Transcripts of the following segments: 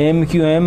MQM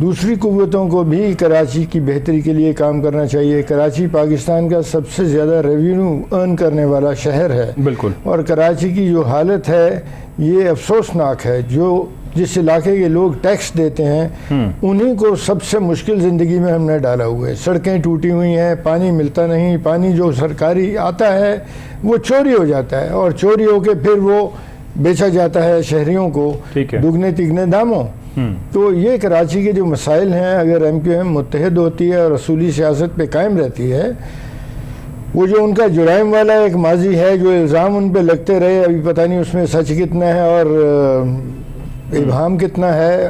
دوسری قوتوں کو بھی کراچی کی بہتری کے لیے کام کرنا چاہیے. کراچی پاکستان کا سب سے زیادہ ریونیو ارن کرنے والا شہر ہے. بالکل. اور کراچی کی جو حالت ہے یہ افسوسناک ہے. جس علاقے کے لوگ ٹیکس دیتے ہیں انہی کو سب سے مشکل زندگی میں ہم نے ڈالا ہوا ہے. سڑکیں ٹوٹی ہوئی ہیں, پانی ملتا نہیں, پانی جو سرکاری آتا ہے وہ چوری ہو جاتا ہے, اور چوری ہو کے پھر وہ بیچا جاتا ہے شہریوں کو دگنے تگنے داموں. تو یہ کراچی کے جو مسائل ہیں, اگر ایم کیو ایم متحد ہوتی ہے اور اصولی سیاست پہ قائم رہتی ہے, وہ جو ان کا جرائم والا ایک ماضی ہے, جو الزام ان پہ لگتے رہے, ابھی پتہ نہیں اس میں سچ کتنا ہے اور ابہام کتنا ہے,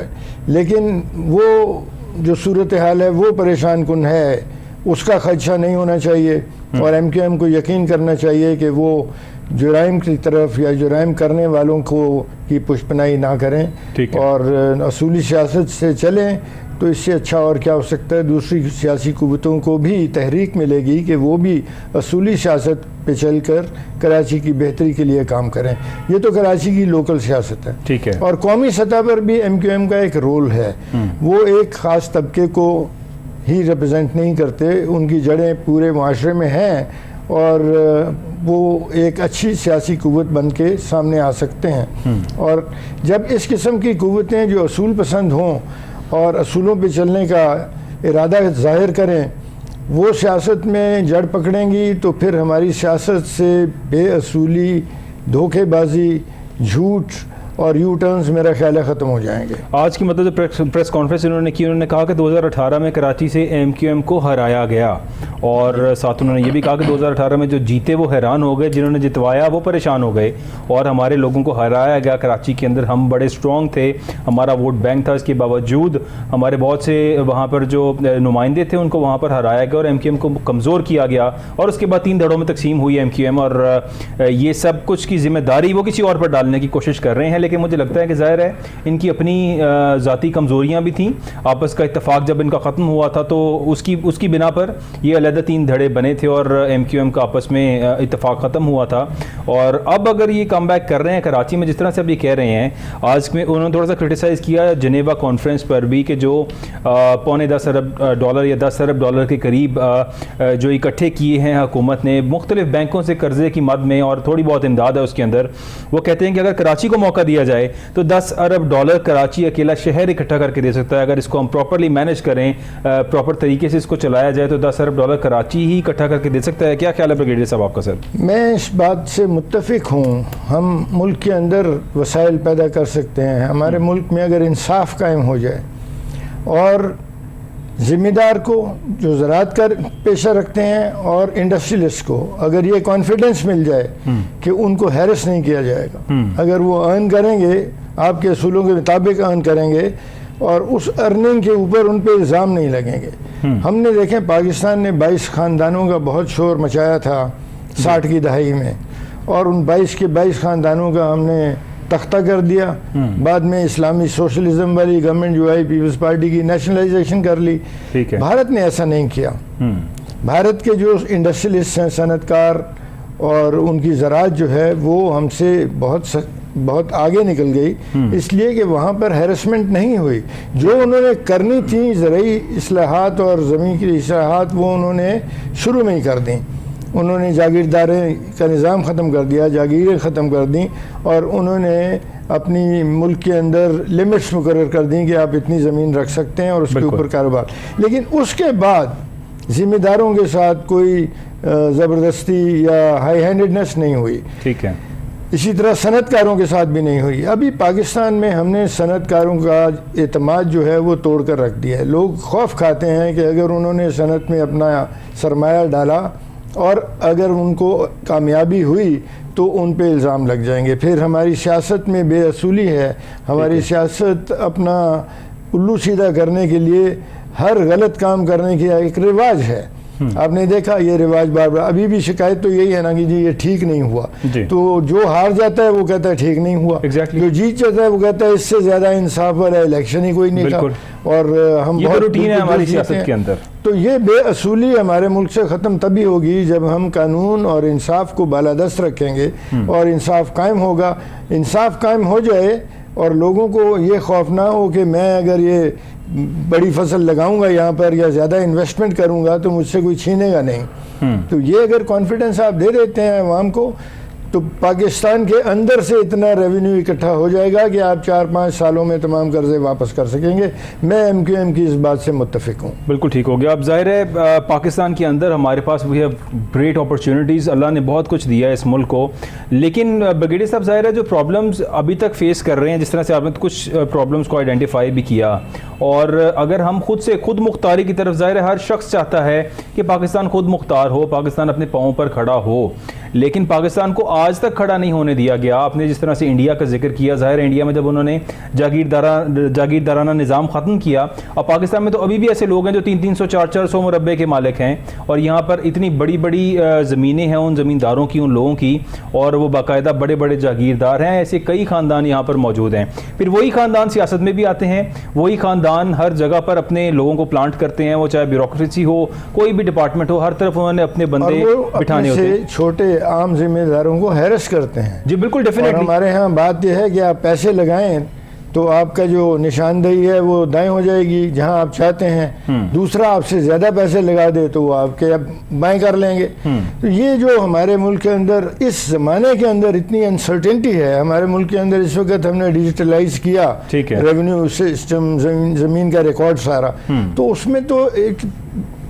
لیکن وہ جو صورتحال ہے وہ پریشان کن ہے, اس کا خدشہ نہیں ہونا چاہیے. اور ایم کیو ایم کو یقین کرنا چاہیے کہ وہ جرائم کی طرف یا جرائم کرنے والوں کو کی پشپنائی نہ کریں اور اصولی سیاست سے چلیں. تو اس سے اچھا اور کیا ہو سکتا ہے. دوسری سیاسی قوتوں کو بھی تحریک ملے گی کہ وہ بھی اصولی سیاست پہ چل کر کراچی کی بہتری کے لیے کام کریں. یہ تو کراچی کی لوکل سیاست ہے. ٹھیک ہے. اور قومی سطح پر بھی ایم کیو ایم کا ایک رول ہے. وہ ایک خاص طبقے کو ہی ریپرزینٹ نہیں کرتے, ان کی جڑیں پورے معاشرے میں ہیں, اور وہ ایک اچھی سیاسی قوت بن کے سامنے آ سکتے ہیں. اور جب اس قسم کی قوتیں جو اصول پسند ہوں اور اصولوں پہ چلنے کا ارادہ ظاہر کریں, وہ سیاست میں جڑ پکڑیں گی, تو پھر ہماری سیاست سے بے اصولی, دھوکے بازی, جھوٹ اور یو ٹرنز میرا خیال ہے ختم ہو جائیں گے. آج کی مطلب پریس کانفرنس انہوں نے کی, انہوں نے کہا کہ 2018 میں کراچی سے ایم کیو ایم کو ہرایا گیا, اور ساتھ انہوں نے یہ بھی کہا کہ 2018 میں جو جیتے وہ حیران ہو گئے, جنہوں نے جتوایا وہ پریشان ہو گئے, اور ہمارے لوگوں کو ہرایا گیا. کراچی کے اندر ہم بڑے اسٹرانگ تھے, ہمارا ووٹ بینک تھا, اس کے باوجود ہمارے بہت سے وہاں پر جو نمائندے تھے ان کو وہاں پر ہرایا گیا, اور ایم کیو ایم کو کمزور کیا گیا, اور اس کے بعد 3 دھڑوں میں تقسیم ہوئی ایم کیو ایم. اور یہ سب کچھ کی ذمہ داری وہ کسی اور پر ڈالنے کی کوشش کر رہے ہیں, لیکن مجھے لگتا ہے کہ ظاہر ہے ان کی اپنی ذاتی کمزوریاں بھی تھیں. آپس کا اتفاق جب ان کا ختم ہوا تھا تو اس کی بنا پر یہ علیحدہ 3 دھڑے بنے تھے, اور ایم کیو ایم کا آپس میں اتفاق ختم ہوا تھا. اور اب اگر یہ کم بیک کر رہے ہیں کراچی میں, جس طرح سے اب یہ کہہ رہے ہیں, آج میں انہوں نے تھوڑا سا کرٹیسائز کیا جنیوا کانفرنس پر بھی, کہ جو $9.25 ارب یا $10 ارب کے قریب جو اکٹھے کیے ہیں حکومت نے مختلف بینکوں سے قرضے کی مد میں, اور تھوڑی بہت امداد ہے اس کے اندر, وہ کہتے ہیں کہ اگر کراچی کو موقع دیا جائے تو $10 ارب کراچی اکیلا شہر اکٹھا کر کے دے سکتا ہے. اگر اس کو ہم پراپرلی مینج کریں, پراپر طریقے سے اس کو چلایا جائے, تو $10 ارب کراچی ہی اکٹھا کر کے دے سکتا ہے. کیا خیال ہے بریگیڈیئر صاحب آپ کا؟ سر میں اس بات سے متفق ہوں. ہم ملک کے اندر وسائل پیدا کر سکتے ہیں. ہمارے ملک میں اگر انصاف قائم ہو جائے, اور ذمہ دار کو جو زراعت کا پیشہ رکھتے ہیں اور انڈسٹریلسٹ کو اگر یہ کانفیڈنس مل جائے کہ ان کو ہیرس نہیں کیا جائے گا, اگر وہ ارن کریں گے آپ کے اصولوں کے مطابق ارن کریں گے, اور اس ارننگ کے اوپر ان پہ الزام نہیں لگیں گے. ہم نے دیکھیں پاکستان نے 22 خاندانوں کا بہت شور مچایا تھا 60 کی دہائی میں, اور ان 22 کے 22 خاندانوں کا ہم نے تختہ کر دیا. بعد میں اسلامی سوشلزم والی گورنمنٹ جو آئی, پیپلز پارٹی کی, نیشنلائزیشن کر لی. بھارت نے ایسا نہیں کیا. بھارت کے جو انڈسٹریلسٹ ہیں, صنعت کار, اور ان کی زراعت جو ہے وہ ہم سے بہت آگے نکل گئی, اس لیے کہ وہاں پر ہیرسمنٹ نہیں ہوئی. جو انہوں نے کرنی تھی زرعی اصلاحات اور زمین کی اصلاحات, وہ انہوں نے شروع میں ہی کر دیں. انہوں نے جاگیرداریں کا نظام ختم کر دیا, جاگیریں ختم کر دیں, اور انہوں نے اپنی ملک کے اندر لمٹس مقرر کر دیں کہ آپ اتنی زمین رکھ سکتے ہیں اور اس کے اوپر کاروبار. لیکن اس کے بعد ذمہ داروں کے ساتھ کوئی زبردستی یا ہائی ہینڈڈنس نہیں ہوئی. ٹھیک ہے. اسی طرح صنعت کاروں کے ساتھ بھی نہیں ہوئی. ابھی پاکستان میں ہم نے صنعت کاروں کا اعتماد جو ہے وہ توڑ کر رکھ دیا ہے. لوگ خوف کھاتے ہیں کہ اگر انہوں نے صنعت میں اپنا سرمایہ ڈالا اور اگر ان کو کامیابی ہوئی تو ان پہ الزام لگ جائیں گے. پھر ہماری سیاست میں بے اصولی ہے. ہماری سیاست اپنا الو سیدھا کرنے کے لیے ہر غلط کام کرنے کی ایک رواج ہے. آپ نے دیکھا یہ رواج بار بار. ابھی بھی شکایت تو یہی ہے نا کہ جی یہ ٹھیک نہیں ہوا. تو جو ہار جاتا ہے وہ کہتا ہے ٹھیک نہیں ہوا, جو جیت جاتا ہے وہ کہتا ہے اس سے زیادہ انصاف والا الیکشن ہی کوئی نہیں تھا. اور ہم بہت روٹین ہے ہماری سیاست کے اندر. تو یہ بے اصولی ہمارے ملک سے ختم تبھی ہوگی جب ہم قانون اور انصاف کو بالادست رکھیں گے اور انصاف قائم ہوگا. انصاف قائم ہو جائے اور لوگوں کو یہ خوف نہ ہو کہ میں اگر یہ بڑی فصل لگاؤں گا یہاں پر یا زیادہ انویسٹمنٹ کروں گا تو مجھ سے کوئی چھینے گا نہیں. تو یہ اگر کانفیڈنس آپ دے دیتے ہیں عوام کو تو پاکستان کے اندر سے اتنا ریونیو اکٹھا ہو جائے گا کہ آپ 4-5 سالوں میں تمام قرضے واپس کر سکیں گے. میں MQM کی اس بات سے متفق ہوں. بالکل ٹھیک ہو گیا. اب ظاہر ہے پاکستان کے اندر ہمارے پاس وی ہیو گریٹ اپرچونیٹیز, اللہ نے بہت کچھ دیا ہے اس ملک کو, لیکن بریگیڈیئر صاحب ظاہر ہے جو پرابلمز ابھی تک فیس کر رہے ہیں, جس طرح سے آپ نے کچھ پرابلمز کو آئیڈینٹیفائی بھی کیا, اور اگر ہم خود مختاری کی طرف, ظاہر ہے ہر شخص چاہتا ہے کہ پاکستان خود مختار ہو, پاکستان اپنے پاؤں پر کھڑا ہو, لیکن پاکستان کو آج تک کھڑا نہیں ہونے دیا گیا. آپ نے جس طرح سے انڈیا کا ذکر کیا, ظاہر ہے انڈیا میں جب انہوں نے جاگیردارانہ نظام ختم کیا, اور پاکستان میں تو ابھی بھی ایسے لوگ ہیں جو 300-400 مربع کے مالک ہیں, اور یہاں پر اتنی بڑی بڑی زمینیں ہیں ان زمینداروں کی, ان لوگوں کی, اور وہ باقاعدہ بڑے بڑے جاگیردار ہیں. ایسے کئی خاندان یہاں پر موجود ہیں. پھر وہی خاندان سیاست میں بھی آتے ہیں, وہی خاندان ہر جگہ پر اپنے لوگوں کو پلانٹ کرتے ہیں, وہ چاہے بیوروکریسی ہو, کوئی بھی ڈپارٹمنٹ ہو, ہر طرف انہوں نے اپنے بندے بٹھانے ہوتے ہیں. چھوٹے عام ذمہ داروں کو ہیرس کرتے ہیں. جی بالکل ڈیفینیٹلی. ہمارے ہاں بات یہ ہے کہ آپ پیسے لگائیں تو آپ کا جو نشاندہی ہے وہ دائیں ہو جائے گی جہاں آپ چاہتے ہیں, دوسرا آپ سے زیادہ پیسے لگا دے تو وہ آپ کے بائیں کر لیں گے. تو یہ جو ہمارے ملک کے اندر اس زمانے کے اندر اتنی انسرٹینٹی ہے, ہمارے ملک کے اندر اس وقت ہم نے ڈیجیٹلائز کیا ریونیو سسٹم, زمین کا ریکارڈ سارا, تو اس میں تو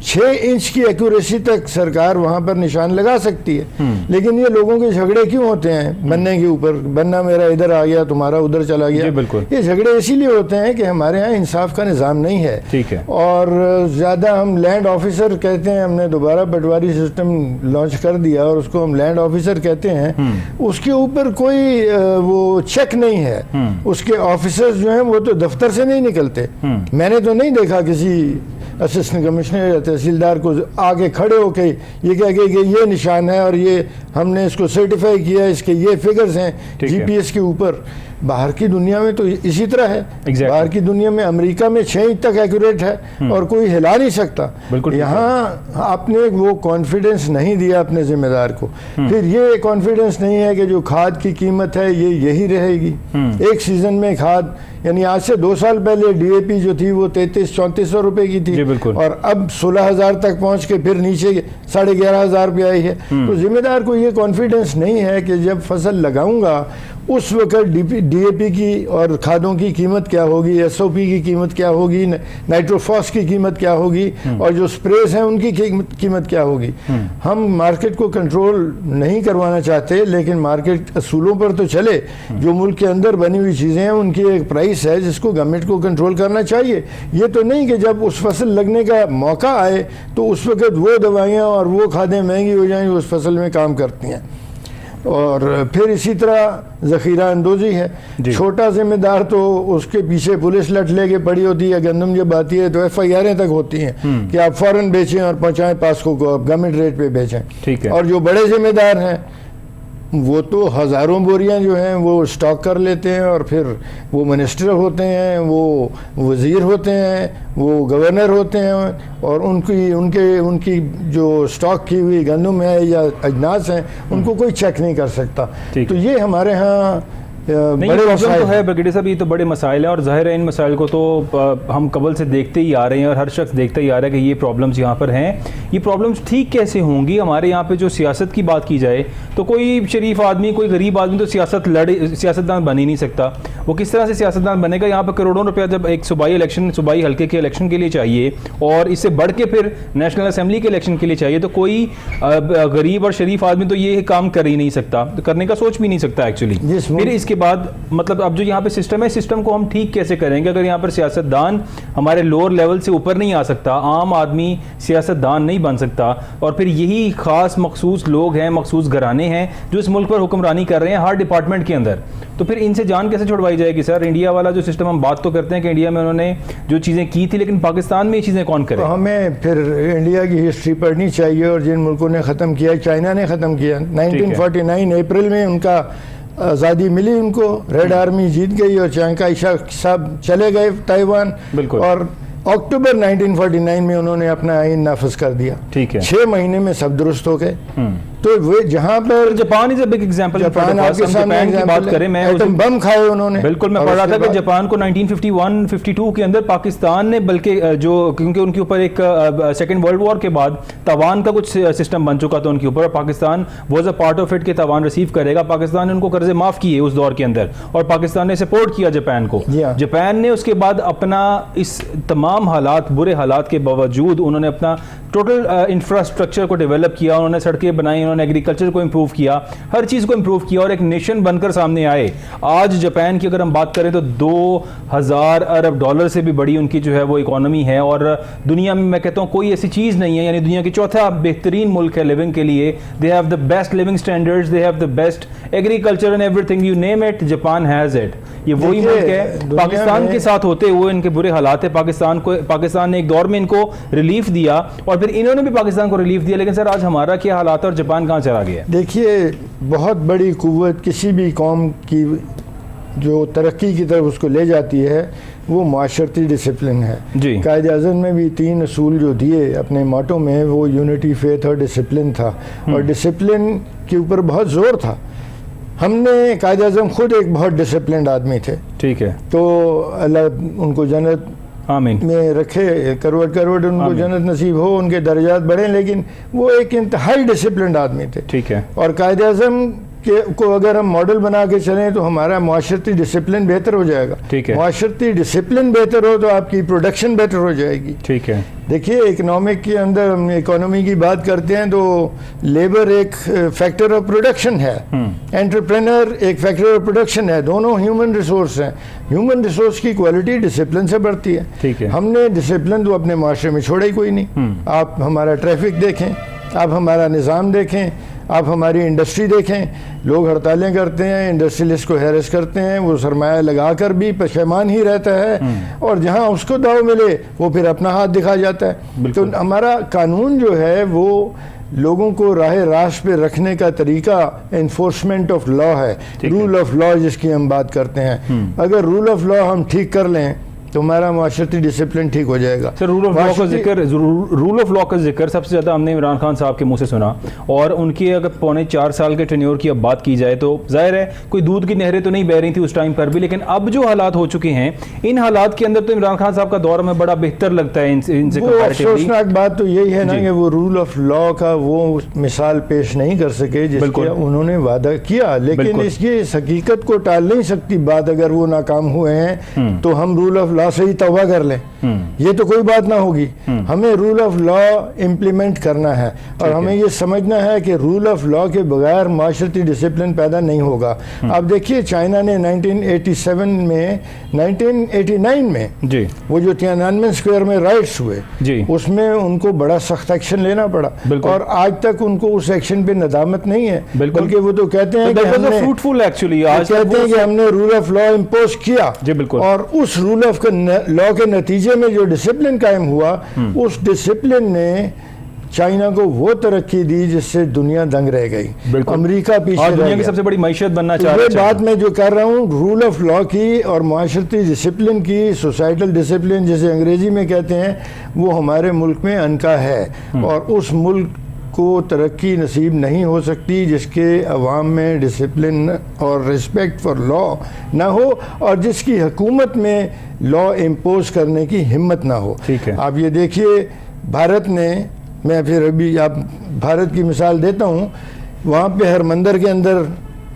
6 انچ کی ایکوریسی تک سرکار وہاں پر نشان لگا سکتی ہے. لیکن یہ لوگوں کے جھگڑے کیوں ہوتے ہیں بننے کے اوپر, بننا میرا ادھر آ گیا تمہارا ادھر چلا گیا. یہ جھگڑے اسی لیے ہوتے ہیں کہ ہمارے ہاں انصاف کا نظام نہیں ہے, اور زیادہ ہم لینڈ آفیسر کہتے ہیں. ہم نے دوبارہ پٹواری سسٹم لانچ کر دیا اور اس کو ہم لینڈ آفیسر کہتے ہیں. اس کے اوپر کوئی وہ چیک نہیں ہے. اس کے آفیسرز جو ہیں وہ تو دفتر سے نہیں نکلتے. میں نے تو نہیں دیکھا کسی اسسٹنٹ کمشنر یا تحصیلدار کو آگے کھڑے ہو کے یہ کہہ کہ یہ نشان ہے اور یہ ہم نے اس کو سرٹیفائی کیا, اس کے یہ فگرز ہیں GPS کے اوپر. باہر کی دنیا میں تو اسی طرح ہے. باہر کی دنیا میں امریکہ میں 6 انچ تک ایکوریٹ ہے اور کوئی ہلا نہیں سکتا. یہاں آپ نے وہ کانفیڈنس نہیں دیا اپنے ذمہ دار کو. پھر یہ کانفیڈنس نہیں ہے کہ جو کھاد کی قیمت ہے یہ یہی رہے گی. ایک سیزن میں کھاد, یعنی آج سے 2 سال پہلے DAP جو تھی وہ 3300-3400 روپے کی تھی, اور اب 16,000 تک پہنچ کے پھر نیچے 11,500 پہ آئی ہے. تو ذمہ دار کو یہ کانفیڈنس نہیں ہے کہ جب فصل لگاؤں گا اس وقت DAP کی اور کھادوں کی قیمت کیا ہوگی, SOP کی قیمت کیا ہوگی, نائٹروفاس کی قیمت کیا ہوگی, اور جو سپریز ہیں ان کی قیمت کیا ہوگی. ہم مارکیٹ کو کنٹرول نہیں کروانا چاہتے, لیکن مارکیٹ اصولوں پر تو چلے. جو ملک کے اندر بنی ہوئی چیزیں ہیں ان کی ایک پرائس ہے جس کو گورنمنٹ کو کنٹرول کرنا چاہیے. یہ تو نہیں کہ جب اس فصل لگنے کا موقع آئے تو اس وقت وہ دوائیاں اور وہ کھادیں مہنگی ہو جائیں جو اس فصل میں کام کرتی ہیں. اور پھر اسی طرح ذخیرہ اندوزی ہے. چھوٹا ذمہ دار تو اس کے پیچھے پولیس لٹ لے کے پڑی ہوتی ہے. گندم جب آتی ہے تو FIR تک ہوتی ہیں کہ آپ فوراً بیچیں اور پہنچائیں پاسکو کو, آپ گورنمنٹ ریٹ پہ بیچیں. اور جو بڑے ذمہ دار ہیں وہ تو ہزاروں بوریاں جو ہیں وہ سٹاک کر لیتے ہیں, اور پھر وہ منسٹر ہوتے ہیں, وہ وزیر ہوتے ہیں, وہ گورنر ہوتے ہیں, اور ان کی جو سٹاک کی ہوئی گندم ہے یا اجناس ہیں ان کو کوئی چیک نہیں کر سکتا. تو یہ ہمارے ہاں بڑے مسائل تو ہے بریگیڈیئر صاحب, یہ تو بڑے مسائل ہیں, اور ظاہر ہے ان مسائل کو تو ہم قبل سے دیکھتے ہی آ رہے ہیں, اور ہر شخص دیکھتا ہی آ رہا ہے کہ یہ پرابلمز یہاں پر ہیں. یہ پرابلمز ٹھیک کیسے ہوں گی؟ ہمارے یہاں پہ جو سیاست کی بات کی جائے تو کوئی شریف آدمی, کوئی غریب آدمی تو سیاستدان بن ہی نہیں سکتا. وہ کس طرح سے سیاستدان بنے گا؟ یہاں پہ کروڑوں روپیہ جب ایک صوبائی حلقے کے الیکشن کے لیے چاہیے, اور اس سے بڑھ کے پھر نیشنل اسمبلی کے الیکشن کے لیے چاہیے, تو کوئی غریب اور شریف آدمی تو یہ کام کر ہی نہیں سکتا, کرنے کا سوچ بھی نہیں سکتا ایکچولی. پھر اس کے بعد مطلب اب جو یہاں پہ سسٹم ہے, سسٹم کو ہم ٹھیک کیسے کریں گے اگر یہاں پر سیاستدان ہمارے لوور لیول سے اوپر نہیں آ سکتا, عام آدمی سیاستدان نہیں بن سکتا, اور پھر یہی خاص مخصوص لوگ ہیں, مخصوص گھرانے ہیں جو اس ملک پر حکمرانی کر رہے ہیں ہر ڈپارٹمنٹ کے اندر, تو پھر ان سے جان کیسے چھڑوائی جائے گی؟ سر انڈیا والا جو سسٹم, ہم بات تو کرتے ہیں کہ انڈیا میں انہوں نے جو چیزیں کی تھی, لیکن پاکستان میں یہ چیزیں کون کرے؟ ہمیں پھر انڈیا کی ہسٹری پڑھنی چاہیے, اور جن ملکوں نے ختم کیا, چائنا نے ختم کیا 1949 اپریل میں ان کا آزادی ملی, ان کو ریڈ آرمی جیت گئی, اور چیانگ کائی شیک صاحب چلے گئے تائیوان, اور اکتوبر 1949 میں انہوں نے اپنا آئین نافذ کر دیا. 6 مہینے میں سب درست ہو گئے. تو وہ جہاں پر Japan is a big example. Japan آپ کے سامنے کی بات کریں, میں ایٹم بم کھائے انہوں نے. بالکل, میں پڑھ رہا تھا کہ جاپان کو 1951-52 کے اندر پاکستان نے, بلکہ جو کیونکہ ان کے اوپر ایک سیکنڈ ورلڈ وار کے بعد تاوان کا کچھ سسٹم بن چکا تھا ان کے اوپر, اور Pakistan was a part of it کہ تاوان ریسیو کرے گا. پاکستان نے ان کو قرضے معاف کیے اس دور کے اندر, اور پاکستان نے سپورٹ کیا جاپان کو. جاپان نے اس کے بعد اپنا اس تمام حالات, برے حالات کے باوجود انہوں نے اپنا ٹوٹل انفراسٹرکچر کو ڈیولپ کیا, انہوں نے سڑکیں بنائی, انہوں نے ایگریکلچر کو امپروو کیا, ہر چیز کو امپروو کیا, اور ایک نیشن بن کر سامنے آئے. آج جاپان کی اگر ہم بات کریں تو 2000 ارب ڈالر سے بھی بڑی ان کی جو ہے وہ اکانومی ہے, اور دنیا میں میں کہتا ہوں کوئی ایسی چیز نہیں ہے, یعنی دنیا کی چوتھا بہترین ملک ہے لیونگ کے لیے. They have the best living standards, they have the best agriculture and everything, you name it, Japan has it. یہ وہی ملک ہے. پاکستان کے ساتھ ہوتے ہوئے ان کے برے حالات ہے, پاکستان نے ایک دور میں ان کو ریلیف دیا, اور پھر انہوں نے بھی پاکستان کو ریلیف دیا. لیکن سر آج ہمارا کیا حالات ہے اور جاپان کہاں چلا گیا ہے؟ دیکھیے, بہت بڑی قوت کسی بھی قوم کی جو ترقی کی طرف اس کو لے جاتی ہے وہ معاشرتی ڈسپلن ہے. جی, قائد اعظم نے بھی 3 اصول جو دیے اپنے موٹو میں, وہ یونٹی, فیتھ اور ڈسپلن تھا, اور ڈسپلن کے اوپر بہت زور تھا. ہم نے, قائد اعظم خود ایک بہت ڈسپلنڈ آدمی تھے. ٹھیک ہے, تو اللہ ان کو جنت آمین میں رکھے, کروٹ ان کو جنت نصیب ہو, ان کے درجات بڑھیں, لیکن وہ ایک انتہائی ڈسپلنڈ آدمی تھے. ٹھیک ہے, اور قائد اعظم کو اگر ہم ماڈل بنا کے چلیں تو ہمارا معاشرتی ڈسپلن بہتر ہو جائے گا. ٹھیک ہے, معاشرتی ڈسپلن بہتر ہو تو آپ کی پروڈکشن بہتر ہو جائے گی. ٹھیک ہے. دیکھیے, اکنامک کے اندر ہم اکانومی کی بات کرتے ہیں تو لیبر ایک فیکٹر آف پروڈکشن ہے, انٹرپرینر ایک فیکٹر آف پروڈکشن ہے, دونوں ہیومن ریسورس ہیں. ہیومن ریسورس کی کوالٹی ڈسپلن سے بڑھتی ہے. ٹھیک ہے, ہم نے ڈسپلن تو اپنے معاشرے میں چھوڑا ہی کوئی نہیں. آپ ہمارا ٹریفک دیکھیں, آپ ہمارا نظام دیکھیں, آپ ہماری انڈسٹری دیکھیں. لوگ ہڑتالیں کرتے ہیں, انڈسٹریلسٹ کو ہیرس کرتے ہیں, وہ سرمایہ لگا کر بھی پشیمان ہی رہتا ہے, اور جہاں اس کو داؤ ملے وہ پھر اپنا ہاتھ دکھا جاتا ہے. تو ہمارا قانون جو ہے وہ لوگوں کو راہ راست پہ رکھنے کا طریقہ انفورسمنٹ آف لا ہے, رول آف لا جس کی ہم بات کرتے ہیں. اگر رول آف لا ہم ٹھیک کر لیں تو ہمارا معاشرتی ڈسپلن ٹھیک ہو جائے گا. سر, رول آف لا کا ذکر سب سے زیادہ ہم نے عمران خان صاحب کے منہ سے سنا, اور ان کی اگر 3.25 سال کے ٹینیور کی اب بات کی جائے تو ظاہر ہے کوئی دودھ کی نہریں تو نہیں بہ رہی تھی اس ٹائم پر بھی, لیکن اب جو حالات ہو چکے ہیں ان حالات کے اندر تو عمران خان صاحب کا دور ہمیں بڑا بہتر لگتا ہے ان سے کمپیریٹیولی. افسوسناک بات تو یہی ہے نا کہ وہ رول آف لا کا وہ مثال پیش نہیں کر سکے جس کا انہوں نے وعدہ کیا, لیکن اس حقیقت کو ٹال نہیں سکتی بات. اگر وہ ناکام ہوئے ہیں تو ہم رول آف لا سے ہی توبہ کر لیں, یہ تو کوئی بات نہ ہوگی. ہمیں رول آف لا امپلیمنٹ کرنا ہے, اور ہمیں یہ سمجھنا ہے کہ رول آف لا کے بغیر معاشرتی ڈسپلن پیدا نہیں ہوگا. اب دیکھیے, چائنا نے 1989 میں وہ جو تیانانمن اسکوائر میں رائٹس ہوئے, اس میں ان کو بڑا سخت ایکشن لینا پڑا, اور آج تک ان کو اس ایکشن پہ ندامت نہیں ہے, بلکہ وہ تو کہتے ہیں کہ ہم نے رول آف لا امپوز کیا, اور اس رول آف لا کے نتیجے میں جو ڈسپلن قائم ہوا, اس ڈسپلن نے چائنا کو وہ ترقی دی جس سے دنیا دنگ رہ گئی. امریکہ پیچھے دنیا کی سب سے بڑی معیشت بننا چاہ رہا ہے. یہ بات میں جو کر رہا ہوں رول آف لا کی اور معاشرتی ڈسپلن کی, سوسائٹل ڈسپلن جسے انگریزی میں کہتے ہیں, وہ ہمارے ملک میں عنقا ہے, اور اس ملک کو ترقی نصیب نہیں ہو سکتی جس کے عوام میں ڈسپلن اور رسپیکٹ فار لا نہ ہو, اور جس کی حکومت میں لا امپوز کرنے کی ہمت نہ ہو. آپ یہ دیکھیے, بھارت نے, میں پھر ابھی آپ بھارت کی مثال دیتا ہوں, وہاں پہ ہرمندر کے اندر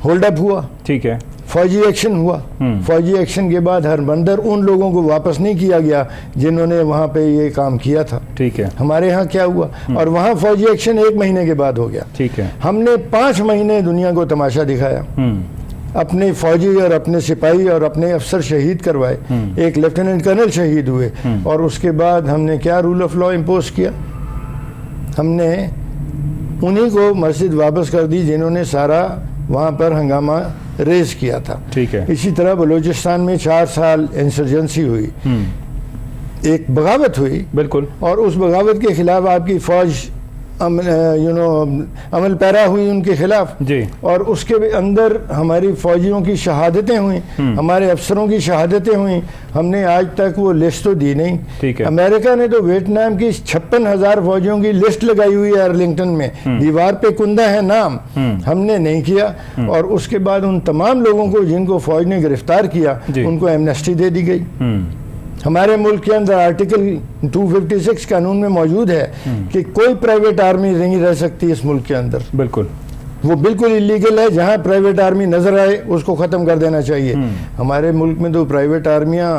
ہولڈ اپ ہوا, ٹھیک ہے, فوجی ایکشن ہوا. فوجی ایکشن کے بعد ہرمندر ان لوگوں کو واپس نہیں کیا گیا جنہوں نے وہاں پہ یہ کام کیا تھا. ٹھیک ہے, ہمارے ہاں کیا ہوا, اور وہاں فوجی ایکشن 1 مہینے کے بعد ہو گیا. ٹھیک ہے, ہم نے 5 مہینے دنیا کو تماشا دکھایا, اپنے فوجی اور اپنے سپاہی اور اپنے افسر شہید کروائے, ایک لیفٹیننٹ کرنل شہید ہوئے, اور اس کے بعد ہم نے کیا رول آف لا امپوز کیا, ہم نے انہی کو مسجد واپس کر دی جنہوں نے سارا وہاں پر ہنگامہ ریز کیا تھا. ٹھیک ہے, اسی طرح بلوچستان میں 4 سال انسرجنسی ہوئی, ایک بغاوت ہوئی, بالکل, اور اس بغاوت کے خلاف آپ کی فوج عمل پیرا ہوئی ان کے خلاف جی. اور اس کے اندر ہماری فوجیوں کی شہادتیں ہوئیں, ہمارے افسروں کی شہادتیں ہوئیں. ہم نے آج تک وہ لسٹ تو دی نہیں. ٹھیک ہے. امریکہ نے تو ویتنام کی 56,000 فوجیوں کی لسٹ لگائی ہوئی ہے ارلنگٹن میں, دیوار پہ کندہ ہے نام, ہم نے نہیں کیا. اور اس کے بعد ان تمام لوگوں کو جن کو فوج نے گرفتار کیا ان کو ایمنسٹی دے دی گئی. ہمارے ملک کے اندر آرٹیکل 256 قانون میں موجود ہے کہ کوئی پرائیویٹ آرمی نہیں رہ سکتی اس ملک کے اندر. بالکل, وہ بالکل اللیگل ہے. جہاں پرائیویٹ آرمی نظر آئے اس کو ختم کر دینا چاہیے. ہمارے ملک میں تو پرائیویٹ آرمیاں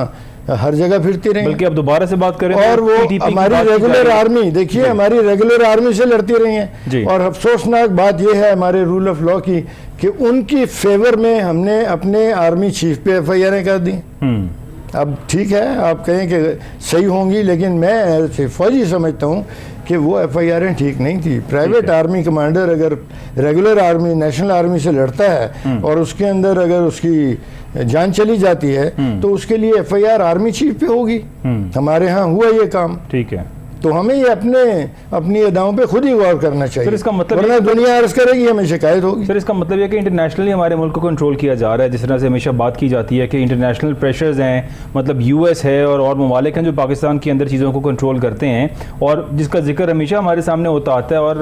ہر جگہ پھرتی رہی, بلکہ اب دوبارہ سے بات کریں اور وہ ہماری ریگولر آرمی, دیکھیے ہماری ریگولر آرمی سے لڑتی رہی ہیں. اور افسوسناک بات یہ ہے ہمارے رول آف لا کی کہ ان کی فیور میں ہم نے اپنے آرمی چیف پہ ایف آئی آریں کر دی. اب ٹھیک ہے آپ کہیں کہ صحیح ہوں گی, لیکن میں ایسے فوجی سمجھتا ہوں کہ وہ ایف آئی آریں ٹھیک نہیں تھی. پرائیویٹ آرمی کمانڈر اگر ریگولر آرمی نیشنل آرمی سے لڑتا ہے اور اس کے اندر اگر اس کی جان چلی جاتی ہے تو اس کے لیے F I R army chief پہ ہوگی. ہمارے ہاں ہوا یہ کام. ٹھیک ہے, تو ہمیں یہ اپنی اداؤں پہ خود ہی غور کرنا چاہیے. پھر اس کا مطلب ورنہ دنیا عرض کرے گی ہمیں شکایت ہوگی. سر اس کا مطلب یہ کہ انٹرنیشنلی ہمارے ملک کو کنٹرول کیا جا رہا ہے. جس طرح سے ہمیشہ بات کی جاتی ہے کہ انٹرنیشنل پریشرز ہیں, مطلب یو ایس ہے اور ممالک ہیں جو پاکستان کے اندر چیزوں کو کنٹرول کرتے ہیں, اور جس کا ذکر ہمیشہ ہمارے سامنے ہوتا آتا ہے. اور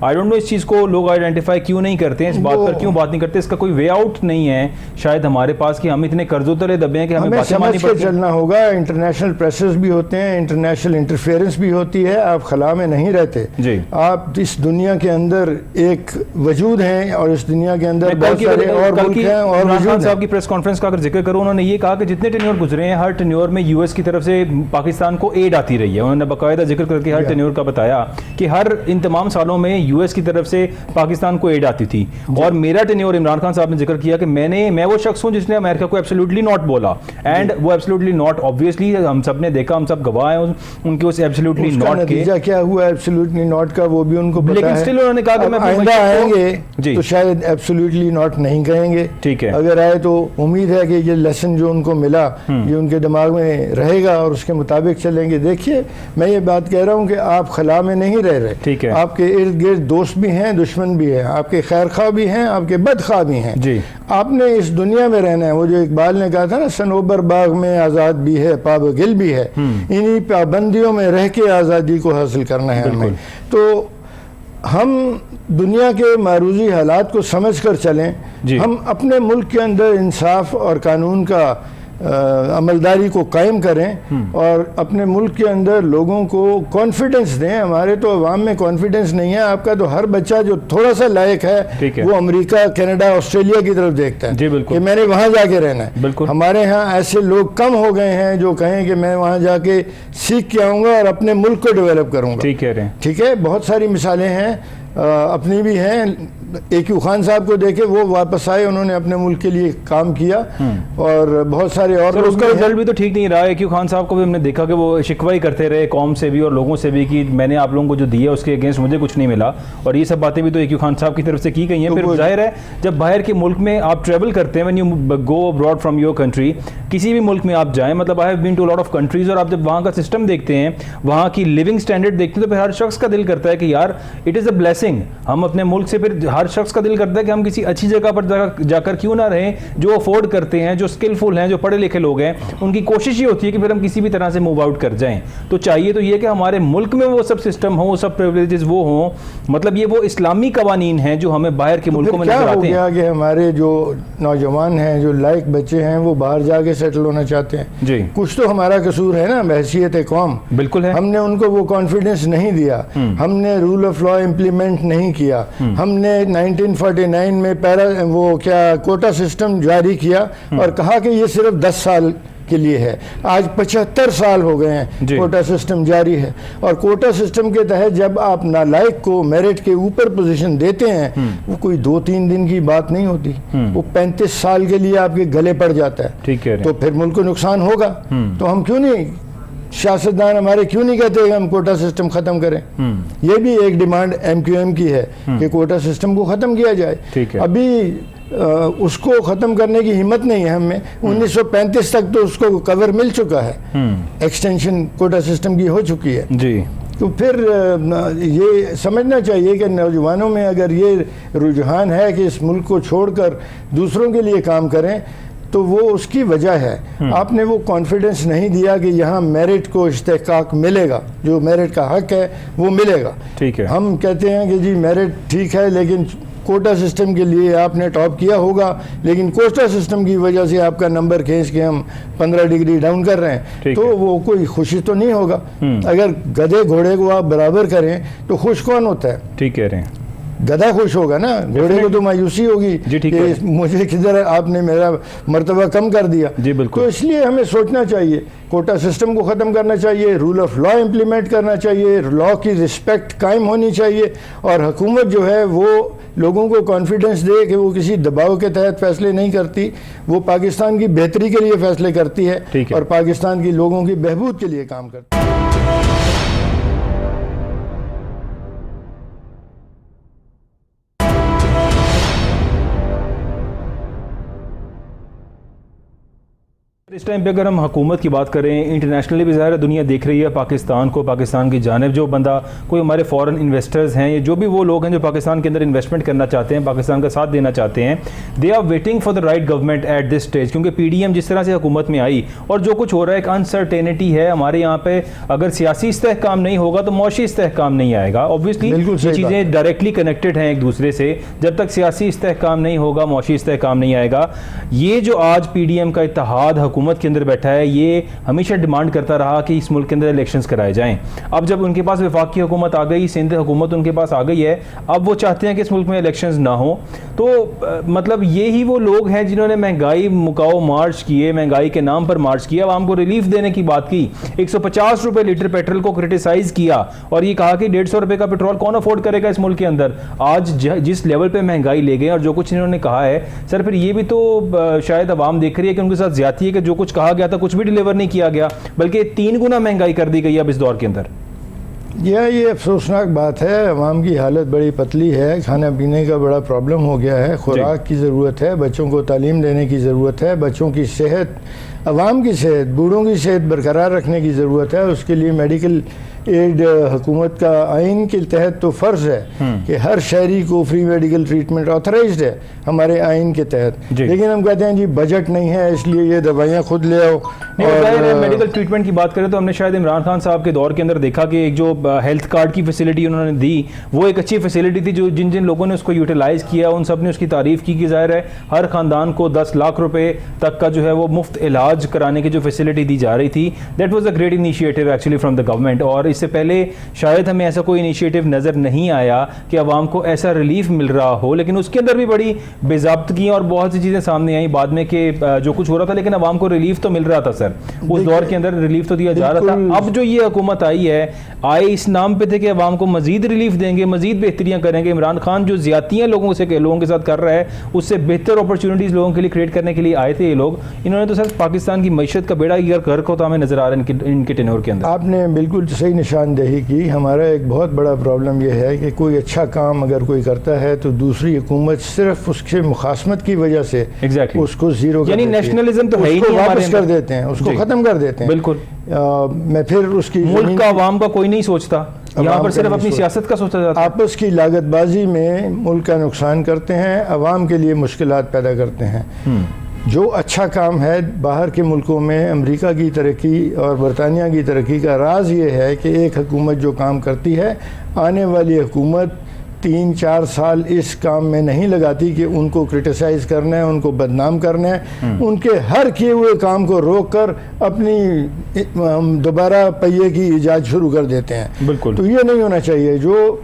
آئی ڈونٹ نو اس چیز کو لوگ آئیڈینٹیفائی کیوں نہیں کرتے ہیں, اس بات پر کیوں بات نہیں کرتے. اس کا کوئی وے آؤٹ نہیں ہے شاید ہمارے پاس کہ ہم اتنے قرضوں تلے دبے ہیں کہ ہمیں باتیں ماننی پڑتی ہیں. چلنا ہوگا. انٹرنیشنل پریشرز بھی ہوتے ہیں, انٹرنیشنل انٹرفیئرنس بھی ہوتی ہے. آپ خلا میں نہیں رہتے. آپ اس دنیا کے اندر ایک وجود ہیں اور اس دنیا کے اندر بہت سارے اور ملک ہیں اور وجود صاحب کی پریس کانفرنس کا اگر ذکر کروں, انہوں نے یہ کہا کہ جتنے ٹینیور گزرے ہیں ہر ٹینیور میں یو ایس کی طرف سے پاکستان کو ایڈ آتی رہی ہے. انہوں نے باقاعدہ ذکر کر کے ہر ٹینیور کا بتایا کہ ہر ان تمام سالوں میں یو ایس کی طرف سے پاکستان کو ایڈ آتی تھی. اور میرا ٹینیور عمران خان صاحب نے ذکر کیا کہ میں وہ شخص ہوں جس نے امریکہ کو ایبسولوٹلی ناٹ بولا, اینڈ وہ ایبسولوٹلی ناٹ آبویسلی ہم سب نے دیکھا, ہم سب گواہ ہیں ان کے اس ایبسولوٹلی ناٹ کے. نتیجہ کیا ہوا ایبسولوٹلی ناٹ کا وہ بھی ان کو پتہ ہے, لیکن اسٹل انہوں نے کہا کہ میں آئندہ آئیں گے تو شاید ایبسولوٹلی ناٹ نہیں کہیں گے. ٹھیک ہے, اگر آئے تو امید ہے کہ یہ لیسن جو ان کو ملا یہ ان کے دماغ میں رہے گا اور اس کے مطابق چلیں گے. دیکھیے میں یہ بات کہہ رہا ہوں کہ آپ خلا میں نہیں رہ رہے. ٹھیک ہے, آپ کے ارد گرد دوست بھی ہیں, دشمن بھی ہیں, آپ کے خیر خواہ بھی ہیں, آپ کے بد خواہ بھی ہیں. جی, آپ نے اس دنیا میں رہنا ہے. وہ جو اقبال نے کہا تھا نا, صنوبر باغ میں آزاد بھی ہے پابگل بھی ہے, انہی پابندیوں میں رہ کے آزادی کو حاصل کرنا ہے ہمیں. تو ہم دنیا کے معروضی حالات کو سمجھ کر چلیں. ہم اپنے ملک کے اندر انصاف اور قانون کا عملداری کو قائم کریں اور اپنے ملک کے اندر لوگوں کو کانفیڈنس دیں. ہمارے تو عوام میں کانفیڈنس نہیں ہے. آپ کا تو ہر بچہ جو تھوڑا سا لائق ہے وہ امریکہ, کینیڈا, آسٹریلیا کی طرف دیکھتا ہے کہ میں نے وہاں جا کے رہنا ہے. ہمارے ہاں ایسے لوگ کم ہو گئے ہیں جو کہیں کہ میں وہاں جا کے سیکھ کے آؤں گا اور اپنے ملک کو ڈیولپ کروں گا. ٹھیک ہے, بہت ساری مثالیں ہیں, اپنی بھی ہیں. اے کیو خان صاحب کو دیکھے, وہ واپس آئے, انہوں نے اپنے ملک کے لیے کام کیا, اور بہت سارے اور اس کا رزلٹ بھی تو ٹھیک نہیں رہا. اے کیو خان صاحب کو بھی ہم نے دیکھا کہ وہ شکوہ ہی کرتے رہے قوم سے بھی اور لوگوں سے بھی کہ میں نے آپ لوگوں کو جو دیا اس کے اگینسٹ مجھے کچھ نہیں ملا, اور یہ سب باتیں بھی تو اے کیو خان صاحب کی طرف سے کی گئی ہیں. پھر ظاہر ہے جب باہر کے ملک میں آپ ٹریول کرتے ہیں, when you go abroad from your country, کسی بھی ملک میں آپ جائیں, مطلب I have been to a lot of countries, اور آپ جب وہاں کا سسٹم دیکھتے ہیں, وہاں کی لیونگ سٹینڈرڈ دیکھتے ہیں, تو پھر ہر شخص کا دل کرتا ہے کہ یار اٹ از اے بلیسنگ. ہم اپنے ملک سے پھر ہر شخص کا دل کرتا ہے کہ ہم کسی اچھی جگہ پر جا کر کیوں نہ رہیں, جو افورڈ کرتے ہیں, جو اسکلفل ہیں, جو پڑھے لکھے لوگ ہیں. ان کی کوشش یہ ہوتی ہے کہ پھر ہم کسی بھی طرح سے موو آؤٹ کر جائیں. تو چاہیے تو یہ کہ ہمارے ملک میں وہ سب سسٹم ہوں, وہ سب پریویلیجز وہ ہوں, مطلب یہ وہ اسلامی قوانین ہیں جو ہمیں باہر کے ملکوں میں نظر آتے ہیں. کیا ہو گیا کہ ہمارے جو نوجوان ہیں, جو لائق بچے ہیں, وہ باہر جا کے سیٹل ہونا چاہتے ہیں. جی, کچھ تو ہمارا قصور ہے نا بحیثیت قوم. بالکل ہے. ہم نے ان کو وہ کانفیڈنس نہیں دیا, ہم نے رول آف لا امپلیمنٹ نہیں کیا, ہم نے 1949 میں وہ کیا کوٹا سسٹم جاری کیا اور کہا کہ یہ صرف 10 سال کے لیے ہے. آج 75 سال ہو گئے ہیں کوٹا سسٹم جاری ہے, اور کوٹا سسٹم کے تحت جب آپ نالائق کو میرٹ کے اوپر پوزیشن دیتے ہیں, وہ کوئی 2-3 دن کی بات نہیں ہوتی, وہ 35 سال کے لیے آپ کے گلے پڑ جاتا ہے. تو پھر ملک کو نقصان ہوگا. تو ہم کیوں نہیں, سیاستدان ہمارے کیوں نہیں کہتے کہ ہم کوٹا سسٹم ختم کریں؟ یہ بھی ایک ڈیمانڈ ایم کیو ایم کی ہے کہ کوٹا سسٹم کو ختم کیا جائے. ابھی اس کو ختم کرنے کی ہمت نہیں ہے ہم میں. 1935 تک تو اس کو کور مل چکا ہے, ایکسٹینشن کوٹا سسٹم کی ہو چکی ہے. جی, تو پھر یہ سمجھنا چاہیے کہ نوجوانوں میں اگر یہ رجحان ہے کہ اس ملک کو چھوڑ کر دوسروں کے لیے کام کریں تو وہ اس کی وجہ ہے. آپ نے وہ کانفیڈنس نہیں دیا کہ یہاں میرٹ کو استحقاق ملے گا, جو میرٹ کا حق ہے وہ ملے گا. ٹھیک ہے, ہم کہتے ہیں کہ جی میرٹ ٹھیک ہے لیکن کوٹا سسٹم کے لیے آپ نے ٹاپ کیا ہوگا, لیکن کوٹا سسٹم کی وجہ سے آپ کا نمبر کھینچ کے ہم 15 ڈگری ڈاؤن کر رہے ہیں, تو وہ کوئی خوشی تو نہیں ہوگا. اگر گدھے گھوڑے کو آپ برابر کریں تو خوش کون ہوتا ہے؟ ٹھیک کہہ رہے ہیں, گدھا خوش ہوگا نا, گھوڑے کو تو مایوسی ہوگی کہ مجھے کدھر آپ نے میرا مرتبہ کم کر دیا. تو اس لیے ہمیں سوچنا چاہیے, کوٹا سسٹم کو ختم کرنا چاہیے, رول آف لا امپلیمنٹ کرنا چاہیے, لا کی رسپیکٹ قائم ہونی چاہیے, اور حکومت جو ہے وہ لوگوں کو کانفیڈنس دے کہ وہ کسی دباؤ کے تحت فیصلے نہیں کرتی, وہ پاکستان کی بہتری کے لیے فیصلے کرتی ہے اور پاکستان کی لوگوں کی بہبود کے لیے کام کرتی ہے. اس ٹائم پہ اگر ہم حکومت کی بات کریں, انٹرنیشنلی بھی ظاہر ہے دنیا دیکھ رہی ہے پاکستان کو, پاکستان کی جانب جو بندہ کوئی ہمارے فورن انویسٹرز ہیں یا جو بھی وہ لوگ ہیں جو پاکستان کے اندر انویسٹمنٹ کرنا چاہتے ہیں, پاکستان کا ساتھ دینا چاہتے ہیں, they are waiting for the right government at this stage. کیونکہ پی ڈی ایم جس طرح سے حکومت میں آئی اور جو کچھ ہو رہا ہے, ایک انسرٹینٹی ہے ہمارے یہاں پہ. اگر سیاسی استحکام نہیں ہوگا تو معاشی استحکام نہیں آئے گا. اوبویسلی یہ چیزیں ڈائریکٹلی کنیکٹڈ ہیں ایک دوسرے سے. جب تک سیاسی استحکام نہیں ہوگا معاشی استحکام نہیں آئے گا. یہ جو آج پی ڈی ایم کا اتحاد حکومت کے اندر بیٹھا ہے, یہ ہمیشہ ڈیمانڈ کرتا رہا کہ اس ملک کے اندر الیکشنز کرائے جائیں. اب جب ان کے پاس وفاقی حکومت آ گئی, سندھ حکومت ان کے پاس آ گئی ہے, اب وہ چاہتے ہیں کہ اس ملک میں الیکشنز نہ ہوں. تو مطلب یہی وہ لوگ ہیں جنہوں نے مہنگائی مکاؤ مارچ کیے, مہنگائی کے نام پر مارچ کیا, عوام کو ریلیف دینے کی بات کی, 150 روپے لیٹر پیٹرول کو کرٹیسائز کیا اور یہ کہا کہ 150 روپے کا پیٹرول کون افورڈ کرے گا اس ملک کے اندر. آج جس لیول پہ مہنگائی لے گئے اور جو کچھ انہوں نے کہا ہے سر, پھر یہ بھی تو شاید عوام دیکھ رہی ہے کہ ان کے ساتھ زیادتی ہے کہ جو کچھ کہا گیا تھا کچھ بھی ڈیلیور نہیں کیا گیا, بلکہ 3 گنا مہنگائی کر دی گئی اب اس دور کے اندر. یہ افسوسناک بات ہے. عوام کی حالت بڑی پتلی ہے, کھانا پینے کا بڑا پرابلم ہو گیا ہے, خوراک کی ضرورت ہے, بچوں کو تعلیم دینے کی ضرورت ہے, بچوں کی صحت, عوام کی صحت, بوڑھوں کی صحت برقرار رکھنے کی ضرورت ہے. اس کے لیے میڈیکل ایڈ حکومت کا آئین کے تحت تو فرض ہے کہ ہر شہری کو فری میڈیکل ٹریٹمنٹ آتھرائزڈ ہے ہمارے آئین کے تحت. لیکن ہم کہتے ہیں جی بجٹ نہیں ہے اس لیے یہ دوائیاں خود لے آؤ. میڈیکل ٹریٹمنٹ کی بات کریں تو ہم نے شاید عمران خان صاحب کے دور کے اندر دیکھا کہ ایک جو ہیلتھ کارڈ کی فیسلٹی انہوں نے دی وہ ایک اچھی فیسلٹی تھی, جو جن لوگوں نے اس کو یوٹیلائز کیا ان سب نے اس کی تعریف کی. کہ ظاہر ہے ہر خاندان کو 10 لاکھ روپے تک کا جو ہے وہ مفت علاج کرانے کی جو فیسلٹی دی جا رہی تھی, that was a great initiative actually from the government. اور اس سے پہلے شاید ہمیں ایسا کوئی انیشیٹو نظر نہیں آیا کہ عوام کو ایسا ریلیف مل رہا ہو. لیکن اس کے اندر بھی بڑی بے ضابطگی اور بہت سی چیزیں سامنے آئیں بعد میں کہ جو کچھ ہو رہا تھا لیکن عوام کو ریلیف تو مل رہا تھا. سر اس دور کے اندر ریلیف تو دیا جا رہا تھا. اب جو یہ حکومت آئی ہے, آئے اس نام پہ تھے کہ عوام کو مزید ریلیف دیں گے, مزید بہتریاں کریں گے. عمران خان جو زیادتیاں لوگوں کے ساتھ کر رہا ہے اس سے بہتر اپرچونٹیز لوگوں کے لیے کریٹ کرنے کے لیے آئے تھے یہ لوگ. انہوں نے تو سر پاکستان کی معیشت کا بیڑا غرق ہوتا ہمیں نظر آ رہا ہے ان کے ٹینور کے اندر. آپ نے بالکل صحیح نشاندہی کی. ہمارا ایک بہت بڑا پرابلم یہ ہے کہ کوئی اچھا کام اگر کوئی کرتا ہے تو دوسری حکومت صرف اس کے مخاصمت کی وجہ سے اس کو زیرو یعنی نیشنلزم تو ہے ہی نہیں, واپس کر دیتے ہیں, اس کو ختم کر دیتے ہیں. بالکل. میں پھر اس کی ملک کا عوام کا کوئی نہیں سوچتا, یہاں پر صرف اپنی سیاست کا سوچا جاتا ہے. آپس کی لاگت بازی میں ملک کا نقصان کرتے ہیں, عوام کے لیے مشکلات پیدا کرتے ہیں. جو اچھا کام ہے باہر کے ملکوں میں, امریکہ کی ترقی اور برطانیہ کی ترقی کا راز یہ ہے کہ ایک حکومت جو کام کرتی ہے, آنے والی حکومت 3-4 سال اس کام میں نہیں لگاتی کہ ان کو کرٹیسائز کرنا ہے, ان کو بدنام کرنا ہے. ان کے ہر کیے ہوئے کام کو روک کر اپنی دوبارہ پہیے کی ایجاد شروع کر دیتے ہیں. بالکل. تو یہ نہیں ہونا چاہیے. جو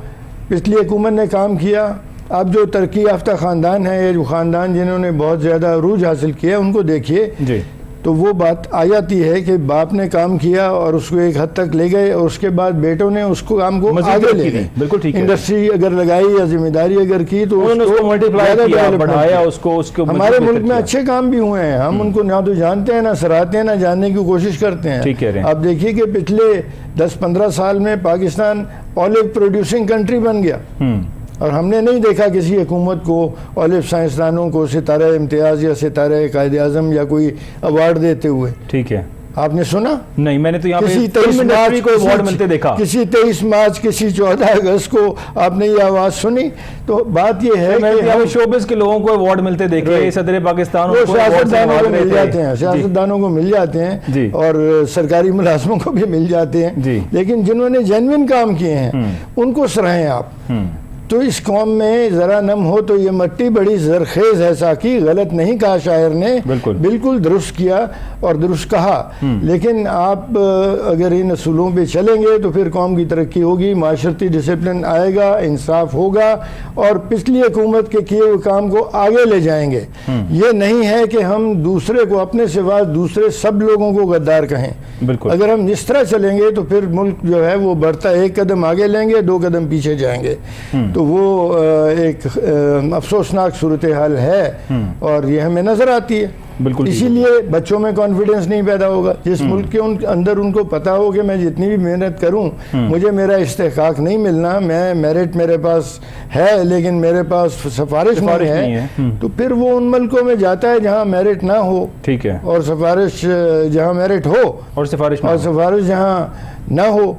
پچھلی حکومت نے کام کیا, اب جو ترقی یافتہ خاندان ہے, یہ جو خاندان جنہوں نے بہت زیادہ عروج حاصل کیا, ان کو دیکھیے تو وہ بات آ جاتی ہے کہ باپ نے کام کیا اور اس کو ایک حد تک لے گئے اور اس کے بعد بیٹوں نے اس کو کام کو آگے لے گئے. بالکل ٹھیک ہے. انڈسٹری اگر لگائی یا ذمہ داری اگر کی تو بڑھایا اس کو. ہمارے ملک میں اچھے کام بھی ہوئے ہیں, ہم ان کو نہ تو جانتے ہیں, نہ سراہتے ہیں, نہ جاننے کی کوشش کرتے ہیں. آپ دیکھیے کہ پچھلے 10-15 سال میں پاکستان آلو پروڈیوسنگ کنٹری بن گیا, اور ہم نے نہیں دیکھا کسی حکومت کو آلو سائنسدانوں کو ستارہ امتیاز یا ستارہ قائد اعظم یا کوئی ایوارڈ دیتے ہوئے. ٹھیک ہے. آپ نے سنا؟ نہیں، میں نے تو یہاں کسی پہ 23 مارچ کو ایوارڈ ملتے دیکھا. کسی 23 مارچ کسی 14 اگست کو آپ نے یہ آواز سنی. تو بات یہ ہے کہ شوبز کے لوگوں کو ایوارڈ ملتے دیکھے، صدر پاکستان وہ سیاستدانوں کو مل جاتے ہیں، سیاستدانوں کو مل جاتے ہیں اور سرکاری ملازموں کو بھی مل جاتے ہیں، لیکن جنہوں نے جینوین کام کیے ہیں ان کو سراہیں آپ. تو اس قوم میں ذرا نم ہو تو یہ مٹی بڑی زرخیز ہے ساقی. غلط نہیں کہا شاعر نے، بالکل درست کیا اور درست کہا. لیکن آپ اگر ان اصولوں پہ چلیں گے تو پھر قوم کی ترقی ہوگی، معاشرتی ڈسپلن آئے گا، انصاف ہوگا اور پچھلی حکومت کے کیے ہوئے کام کو آگے لے جائیں گے. یہ نہیں ہے کہ ہم دوسرے کو اپنے سوا دوسرے سب لوگوں کو غدار کہیں. اگر ہم اس طرح چلیں گے تو پھر ملک جو ہے وہ بڑھتا، ایک قدم آگے لیں گے، 2 قدم پیچھے جائیں گے. تو وہ ایک افسوسناک صورتحال ہے اور یہ ہمیں نظر آتی ہے. اسی لیے بچوں میں کانفیڈنس نہیں پیدا ہوگا. جس ملک کے اندر ان کو پتا ہو کہ میں جتنی بھی محنت کروں مجھے میرا استحقاق نہیں ملنا، میں میرٹ میرے پاس ہے لیکن میرے پاس سفارش نہیں ہے، تو پھر وہ ان ملکوں میں جاتا ہے جہاں میرٹ نہ ہو، ٹھیک ہے، اور سفارش جہاں میرٹ ہو اور سفارش جہاں نہ ہو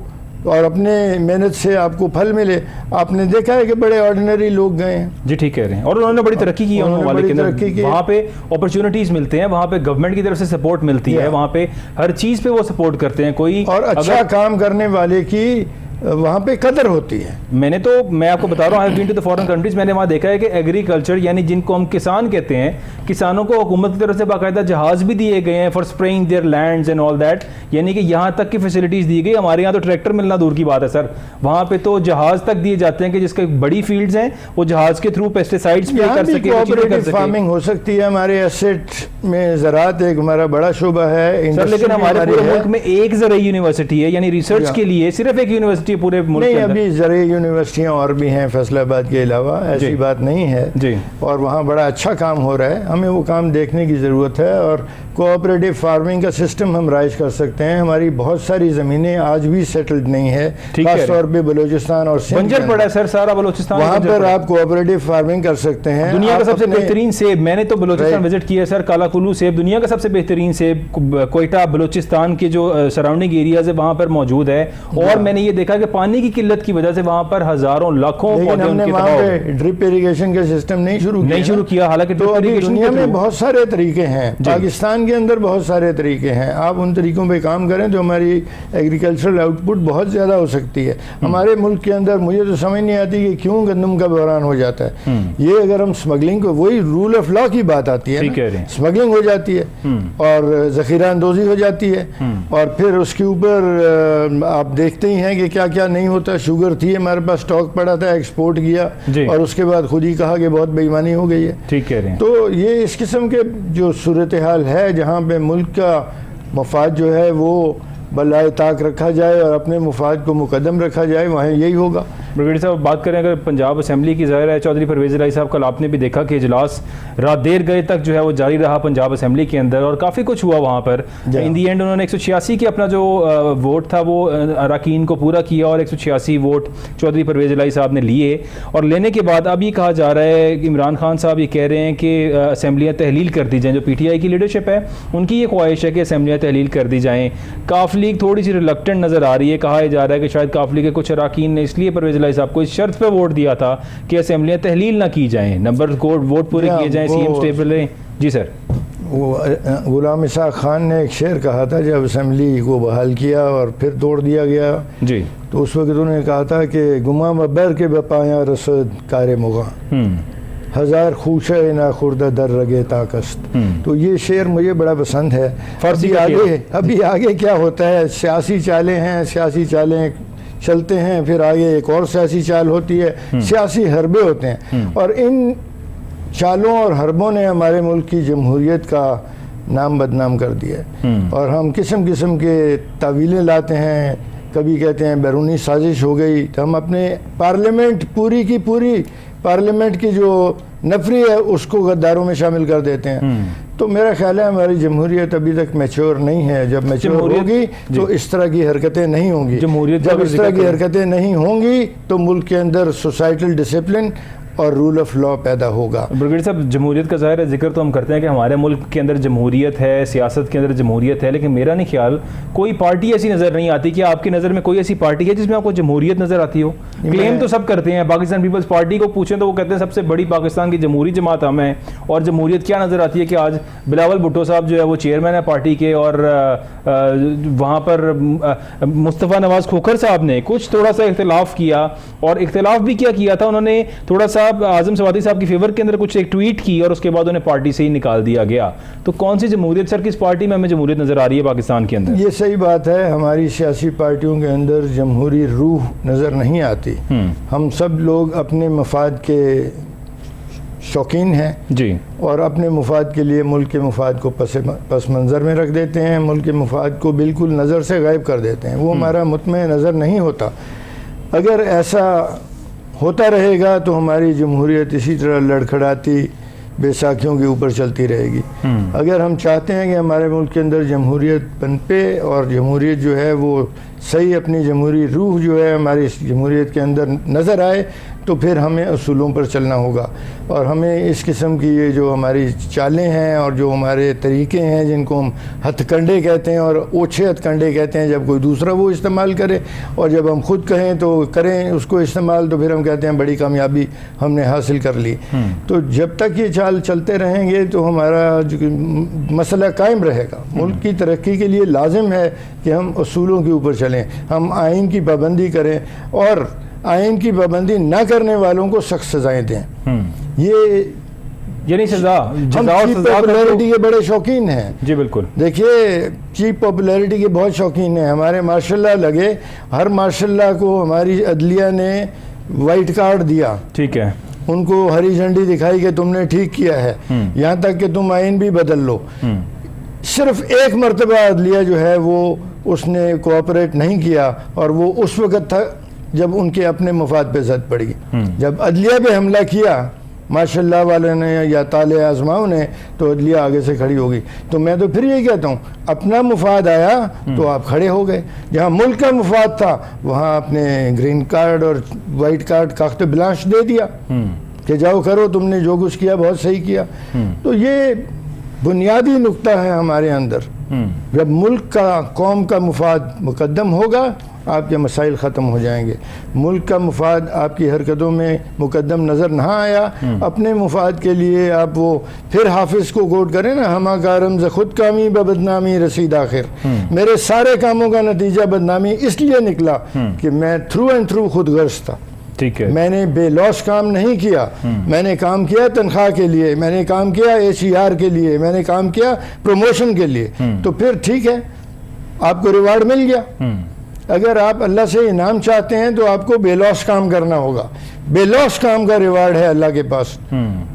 اور اپنے محنت سے آپ کو پھل ملے. آپ نے دیکھا ہے کہ بڑے آرڈینری لوگ گئے ہیں. جی ٹھیک کہہ رہے ہیں. اور انہوں نے بڑی ترقی کی ہے. وہاں پہ اپرچونٹیز ملتے ہیں، وہاں پہ گورنمنٹ کی طرف سے سپورٹ ملتی ہے، وہاں پہ ہر چیز پہ وہ سپورٹ کرتے ہیں. کوئی اور اچھا کام کرنے والے کی وہاں پہ قدر ہوتی ہے. میں آپ کو بتا رہا ہوں، I've been to the foreign countries، میں نے وہاں دیکھا ہے کہ ایگریکلچر یعنی جن کو ہم کسان کہتے ہیں، کسانوں کو حکومت کی طرف سے باقاعدہ جہاز بھی دیے گئے ہیں for spraying their lands and all that, یعنی کہ یہاں تک کی فیسلٹیز دی گئی. ہمارے یہاں تو ٹریکٹر ملنا دور کی بات ہے سر، وہاں پہ تو جہاز تک دیے جاتے ہیں کہ جس کے بڑی فیلڈز ہیں وہ جہاز کے تھرو پیسٹیسائڈز بھی کر سکے. کوآپریٹو فارمنگ ہو سکتی ہے. ہمارے ایسٹ میں زراعت ایک ہمارا بڑا شعبہ ہے سر، لیکن ہمارے پورے ملک میں ایک زرعی یونیورسٹی ہے، یعنی ریسرچ کے لیے صرف ایک یونیورسٹی پورے ملک میں. ابھی زرعی یونیورسٹیاں اور بھی ہیں فیصل آباد کے علاوہ، ایسی بات نہیں ہے، اور وہاں بڑا اچھا کام ہو رہا ہے. ہمیں وہ کام دیکھنے کی ضرورت ہے اور کوآپریٹو فارمنگ کا سسٹم ہم رائج کر سکتے ہیں. ہماری بہت ساری زمینیں آج بھی سیٹلڈ نہیں ہے، خاص طور پہ بلوچستان اور سندھ بنجر پڑا ہے سر سارا بلوچستان. وہاں پر آپ کوآپریٹو فارمنگ کر سکتے ہیں. دنیا کا سب سے بہترین سیب، میں نے تو بلوچستان وزٹ کیا ہے سر، کالا کلو سیب دنیا کا سب سے بہترین سیب کوئٹہ بلوچستان کے جو سراؤنڈنگ ایریاز ہے وہاں پر موجود ہے. اور میں نے یہ دیکھا کہ پانی کی قلت کی وجہ سے وہاں پر ہزاروں لاکھوں پودے ان کے تباہ ہوئے. ڈرپ اریگیشن کا سسٹم نہیں شروع کیا، حالانکہ دنیا میں بہت سارے طریقے ہیں، پاکستان کے اندر بہت سارے طریقے ہیں. آپ ان طریقوں پہ کام کریں تو ہماری ایگریکلچرل آؤٹ پٹ بہت زیادہ ہو سکتی ہے. ہمارے ملک کے اندر مجھے تو سمجھ نہیں آتی کہ کیوں گندم کا بحران ہو جاتا ہے. یہ اگر ہم اسمگلنگ کو، وہی رول آف لا کی بات آتی ہے، اسمگلنگ ہو جاتی ہے اور ذخیرہ اندوزی ہو جاتی ہے، اور پھر اس کے اوپر آپ دیکھتے ہی ہیں کہ کیا کیا نہیں ہوتا. شوگر تھی ہمارے پاس، اسٹاک پڑا تھا، ایکسپورٹ کیا اور اس کے بعد خود ہی کہا کہ بہت بے ایمانی ہو گئی ہے. ٹھیک کہہ رہے ہیں. تو یہ اس قسم کے جو صورتحال ہے جہاں پہ ملک کا مفاد جو ہے وہ بالائے طاق رکھا جائے اور اپنے مفاد کو مقدم رکھا جائے، وہاں یہی ہوگا. بریگیڈیئر صاحب بات کریں اگر پنجاب اسمبلی کی، ظاہر ہے چودھری پرویز الہی صاحب کل آپ نے بھی دیکھا کہ اجلاس رات دیر گئے تک جو ہے وہ جاری رہا پنجاب اسمبلی کے اندر اور کافی کچھ ہوا وہاں پر. ان دی اینڈ انہوں نے 186 کے اپنا جو ووٹ تھا وہ اراکین کو پورا کیا اور 186 ووٹ چودھری پرویز الہی صاحب نے لیے. اور لینے کے بعد اب یہ کہا جا رہا ہے کہ عمران خان صاحب یہ کہہ رہے ہیں کہ اسمبلیاں تحلیل کر دی جائیں. جو پی ٹی آئی کی لیڈرشپ ہے ان کی یہ خواہش ہے کہ اسمبلیاں تحلیل کر دی جائیں. کاف لیگ تھوڑی سی ریلکٹنٹ نظر آ رہی ہے. کہا جا رہا ہے کہ شاید کاف لیگ کے کچھ اراکین نے اس لیے پرویز الہی صاحب کو اس شرط پہ ووٹ دیا تھا کہ اسمبلیاں تحلیل نہ کی جائیں، نمبر ووٹ پورے کیے جائیں، سی ایم سٹیبل رہیں. جی سر. وہ غلام اسحاق خان نے ایک شعر کہا تھا جب اسمبلی کو بحال کیا اور پھر توڑ دیا گیا، جی تو اس وقت انہوں نے کہا تھا کہ گما ببر کے بپایا رسد کار مغاں ہزار خوشہ نا خوردہ در رگے تاکست. تو یہ شعر مجھے بڑا پسند ہے. ابھی آگے کیا ہوتا ہے، سیاسی چالیں ہیں، سیاسی چالیں چلتے ہیں، پھر آگے ایک اور سیاسی چال ہوتی ہے، سیاسی حربے ہوتے ہیں، اور ان چالوں اور حربوں نے ہمارے ملک کی جمہوریت کا نام بدنام کر دیا ہے. اور ہم قسم قسم کے تعویلیں لاتے ہیں. کبھی کہتے ہیں بیرونی سازش ہو گئی، تو ہم اپنے پارلیمنٹ پوری کی پوری پارلیمنٹ کی جو نفری ہے اس کو غداروں میں شامل کر دیتے ہیں. تو میرا خیال ہے ہماری جمہوریت ابھی تک میچور نہیں ہے. جب میچور ہوگی تو اس طرح کی حرکتیں نہیں ہوں گی. جب اس طرح کی حرکتیں نہیں ہوں گی تو ملک کے اندر سوسائٹل ڈسپلن اور رول آف لا پیدا ہوگا. برگیڈیئر صاحب, جمہوریت کا ظاہر ہے ذکر تو ہم کرتے ہیں کہ ہمارے ملک کے اندر جمہوریت ہے, سیاست کے اندر جمہوریت ہے, لیکن میرا نہیں خیال کوئی پارٹی ایسی نظر نہیں آتی. کہ آپ کی نظر میں کوئی ایسی پارٹی ہے جس میں آپ کو جمہوریت نظر آتی ہو؟ کلیم تو سب کرتے ہیں, پاکستان پیپلز پارٹی کو پوچھیں تو وہ کہتے ہیں سب سے بڑی پاکستان کی جمہوری جماعت ہم ہیں. اور جمہوریت کیا نظر آتی ہے کہ آج بلاول بھٹو صاحب جو ہے وہ چیئرمین ہے پارٹی کے, اور وہاں پر مصطفیٰ نواز کھوکھر صاحب نے کچھ تھوڑا سا اختلاف کیا, اور اختلاف بھی کیا تھا انہوں نے تھوڑا سا اعظم سوادی صاحب کی فیور کے اندر کچھ ایک ٹویٹ کی, اور اس کے بعد انہیں پارٹی سے ہی نکال دیا گیا. تو کون سی جمہوریت سر, کس پارٹی میں ہمیں جمہوریت نظر آ رہی ہے پاکستان کے اندر؟ یہ صحیح بات ہے, ہماری سیاسی پارٹیوں کے اندر جمہوری روح نظر نہیں آتی. ہم سب لوگ اپنے مفاد کے شوقین ہیں جی, اور اپنے مفاد کے لیے ملک کے مفاد کو پس منظر میں رکھ دیتے ہیں, ملک کے مفاد کو بالکل نظر سے غائب کر دیتے ہیں. وہ ہمارا مطمع نظر نہیں ہوتا. اگر ایسا ہوتا رہے گا تو ہماری جمہوریت اسی طرح لڑکھڑاتی بے ساکھیوں کے اوپر چلتی رہے گی. اگر ہم چاہتے ہیں کہ ہمارے ملک کے اندر جمہوریت پنپے اور جمہوریت جو ہے وہ صحیح اپنی جمہوری روح جو ہے ہماری جمہوریت کے اندر نظر آئے, تو پھر ہمیں اصولوں پر چلنا ہوگا. اور ہمیں اس قسم کی یہ جو ہماری چالیں ہیں اور جو ہمارے طریقے ہیں جن کو ہم ہتھ کنڈے کہتے ہیں اور اوچھے ہتھ کنڈے کہتے ہیں, جب کوئی دوسرا وہ استعمال کرے اور جب ہم خود کہیں تو کریں اس کو استعمال, تو پھر ہم کہتے ہیں بڑی کامیابی ہم نے حاصل کر لی. تو جب تک یہ چال چلتے رہیں گے تو ہمارا مسئلہ قائم رہے گا. ملک کی ترقی کے لیے لازم ہے کہ ہم اصولوں کے اوپر چلیں, ہم آئین کی پابندی کریں, اور آئین کی پابندی نہ کرنے والوں کو سخت سزائیں دیں. یہ یعنی سزا ہم چیپ پاپولیرٹی کے بڑے شوقین ہیں. جی بالکل, دیکھیے چیپ پاپولیرٹی کے بہت شوقین ہیں. ہمارے ماشاء اللہ لگے, ہر ماشاء اللہ کو ہماری عدلیہ نے وائٹ کارڈ دیا, ٹھیک ہے, ان کو ہری جھنڈی دکھائی کہ تم نے ٹھیک کیا ہے, یہاں تک کہ تم آئین بھی بدل لو. صرف ایک مرتبہ عدلیہ جو ہے وہ اس نے کوآپریٹ نہیں کیا, اور وہ اس وقت تھا جب ان کے اپنے مفاد پہ زد پڑی. جب عدلیہ پہ حملہ کیا ماشاء اللہ والے نے یا طالع آزماؤں نے, تو عدلیہ آگے سے کھڑی ہوگی. تو میں تو پھر یہی کہتا ہوں, اپنا مفاد آیا تو آپ کھڑے ہو گئے. جہاں ملک کا مفاد تھا وہاں آپ نے گرین کارڈ اور وائٹ کارڈ کاخت بلانش دے دیا کہ جاؤ کرو, تم نے جو کچھ کیا بہت صحیح کیا. تو یہ بنیادی نقطہ ہے ہمارے اندر. جب ملک کا, قوم کا مفاد مقدم ہوگا آپ کے مسائل ختم ہو جائیں گے. ملک کا مفاد آپ کی حرکتوں میں مقدم نظر نہ آیا, اپنے مفاد کے لیے آپ وہ پھر حافظ کو کوٹ کریں نا, ہما کارم ز خود کامی بدنامی رسید آخر. میرے سارے کاموں کا نتیجہ بدنامی اس لیے نکلا کہ میں تھرو اینڈ تھرو خود غرض تھا. ٹھیک ہے, میں نے بے لوس کام نہیں کیا, میں نے کام کیا تنخواہ کے لیے, میں نے کام کیا ACR کے لیے, میں نے کام کیا پروموشن کے لیے. تو پھر ٹھیک ہے, آپ کو ریوارڈ مل گیا. اگر آپ اللہ سے انعام چاہتے ہیں تو آپ کو بے لوس کام کرنا ہوگا. بے لوس کام کا ریوارڈ ہے اللہ کے پاس.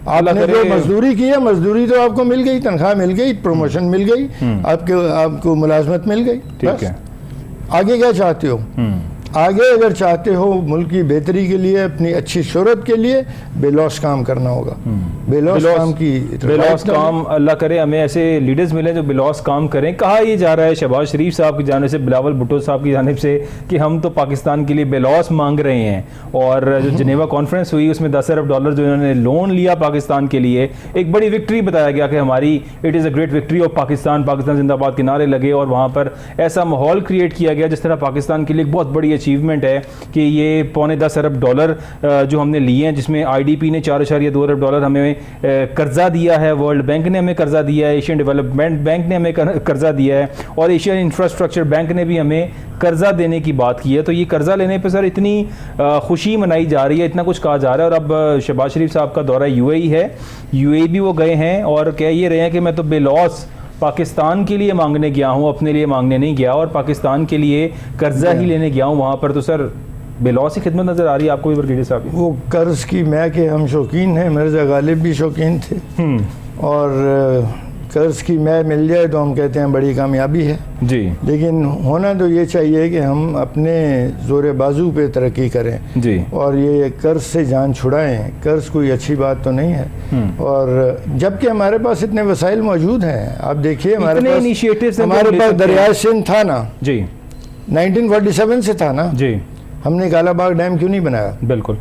آپ نے جو مزدوری کی ہے, مزدوری تو آپ کو مل گئی, تنخواہ مل گئی, پروموشن مل گئی, آپ کو ملازمت مل گئی. ٹھیک ہے, آگے کیا چاہتے ہو؟ آگے اگر چاہتے ہو ملک کی بہتری کے لیے, اپنی اچھی شہرت کے لیے, بے لوس کام کرنا ہوگا. بے لوس کام, اللہ کرے ہمیں ایسے لیڈرز ملیں جو بے لوس کام کریں. کہا یہ جا رہا ہے شہباز شریف صاحب کی جانب سے, بلاول بھٹو صاحب کی جانب سے, کہ ہم تو پاکستان کے لیے بے لوس مانگ رہے ہیں. اور جو جنیوا کانفرنس ہوئی اس میں $10 ارب جو انہوں نے لون لیا پاکستان کے لیے, ایک بڑی وکٹری بتایا گیا کہ ہماری it is a great victory of Pakistan, Pakistan زندہ باد کے نعرے لگے, اور وہاں پر ایسا ماحول کریٹ کیا گیا جس طرح پاکستان کے لیے ایک بہت بڑی اچیومنٹ ہے کہ یہ $10 ارب جو ہم نے لیے ہیں, جس میں IDP نے $4.2 ارب ہمیں قرضہ دیا ہے, ورلڈ بینک نے ہمیں قرضہ دیا ہے, ایشین ڈیولپمنٹ بینک نے ہمیں قرضہ دیا ہے, اور ایشین انفراسٹرکچر بینک نے بھی ہمیں قرضہ دینے کی بات کی ہے. تو یہ قرضہ لینے پہ سر اتنی خوشی منائی جا رہی ہے, اتنا کچھ کہا جا رہا ہے. اور اب شہباز شریف صاحب کا دورہ UAE ہے, UAE بھی وہ گئے ہیں اور کہہ یہ رہے ہیں کہ میں تو بے لوس پاکستان کے لیے مانگنے گیا ہوں, اپنے لیے مانگنے نہیں گیا, اور پاکستان کے لیے قرضہ ہی لینے گیا ہوں وہاں پر. تو سر بے لوس کی خدمت نظر آ رہی ہے آپ کو بھی برگیڈیئر صاحب؟ وہ قرض کی میں کہ ہم شوقین ہیں, مرزا غالب بھی شوقین تھے, اور قرض کی میں مل جائے تو ہم کہتے ہیں بڑی کامیابی ہے. جی, لیکن ہونا تو یہ چاہیے کہ ہم اپنے زور بازو پہ ترقی کریں. جی, اور یہ قرض سے جان چھڑائیں. قرض کوئی اچھی بات تو نہیں ہے, اور جبکہ ہمارے پاس اتنے وسائل موجود ہیں. آپ دیکھیے ہمارے پاس دریائے سندھ تھا نا, جی 1947 سے تھا نا. جی, ہم نے کالا باغ ڈیم کیوں نہیں بنایا؟ بالکل.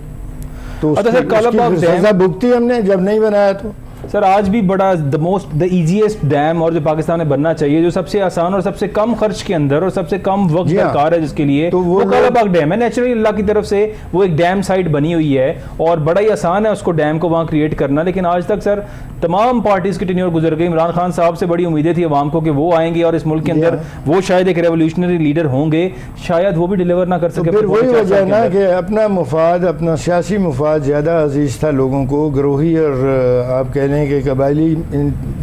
تو اچھا سر، کالا باغ ڈیم سزا بھگتی ہم نے جب نہیں بنایا تو. سر آج بھی بڑا دا ایزیسٹ ڈیم اور جو پاکستان میں بننا چاہیے، جو سب سے آسان اور سب سے کم خرچ کے اندر اور سب سے کم وقت درکار ہے جس کے لیے، وہ کالا باغ ڈیم ہے. نیچرلی اللہ کی طرف سے وہ ایک ڈیم سائٹ بنی ہوئی ہے اور بڑا ہی آسان ہے اس کو ڈیم کو وہاں کریٹ کرنا. لیکن آج تک سر تمام پارٹیز کی ٹینیور گزر گئی. عمران خان صاحب سے بڑی امیدیں تھی عوام کو کہ وہ آئیں گے اور اس ملک کے اندر وہ شاید ایک ریولیوشنری لیڈر ہوں گے، شاید وہ بھی ڈیلیور نہ کر سکے. پھر وہی وجہ ہے نا کہ اپنا مفاد، اپنا سیاسی مفاد زیادہ عزیز تھا لوگوں کو. گروہی اور آپ کہہ لیں کہ قبائلی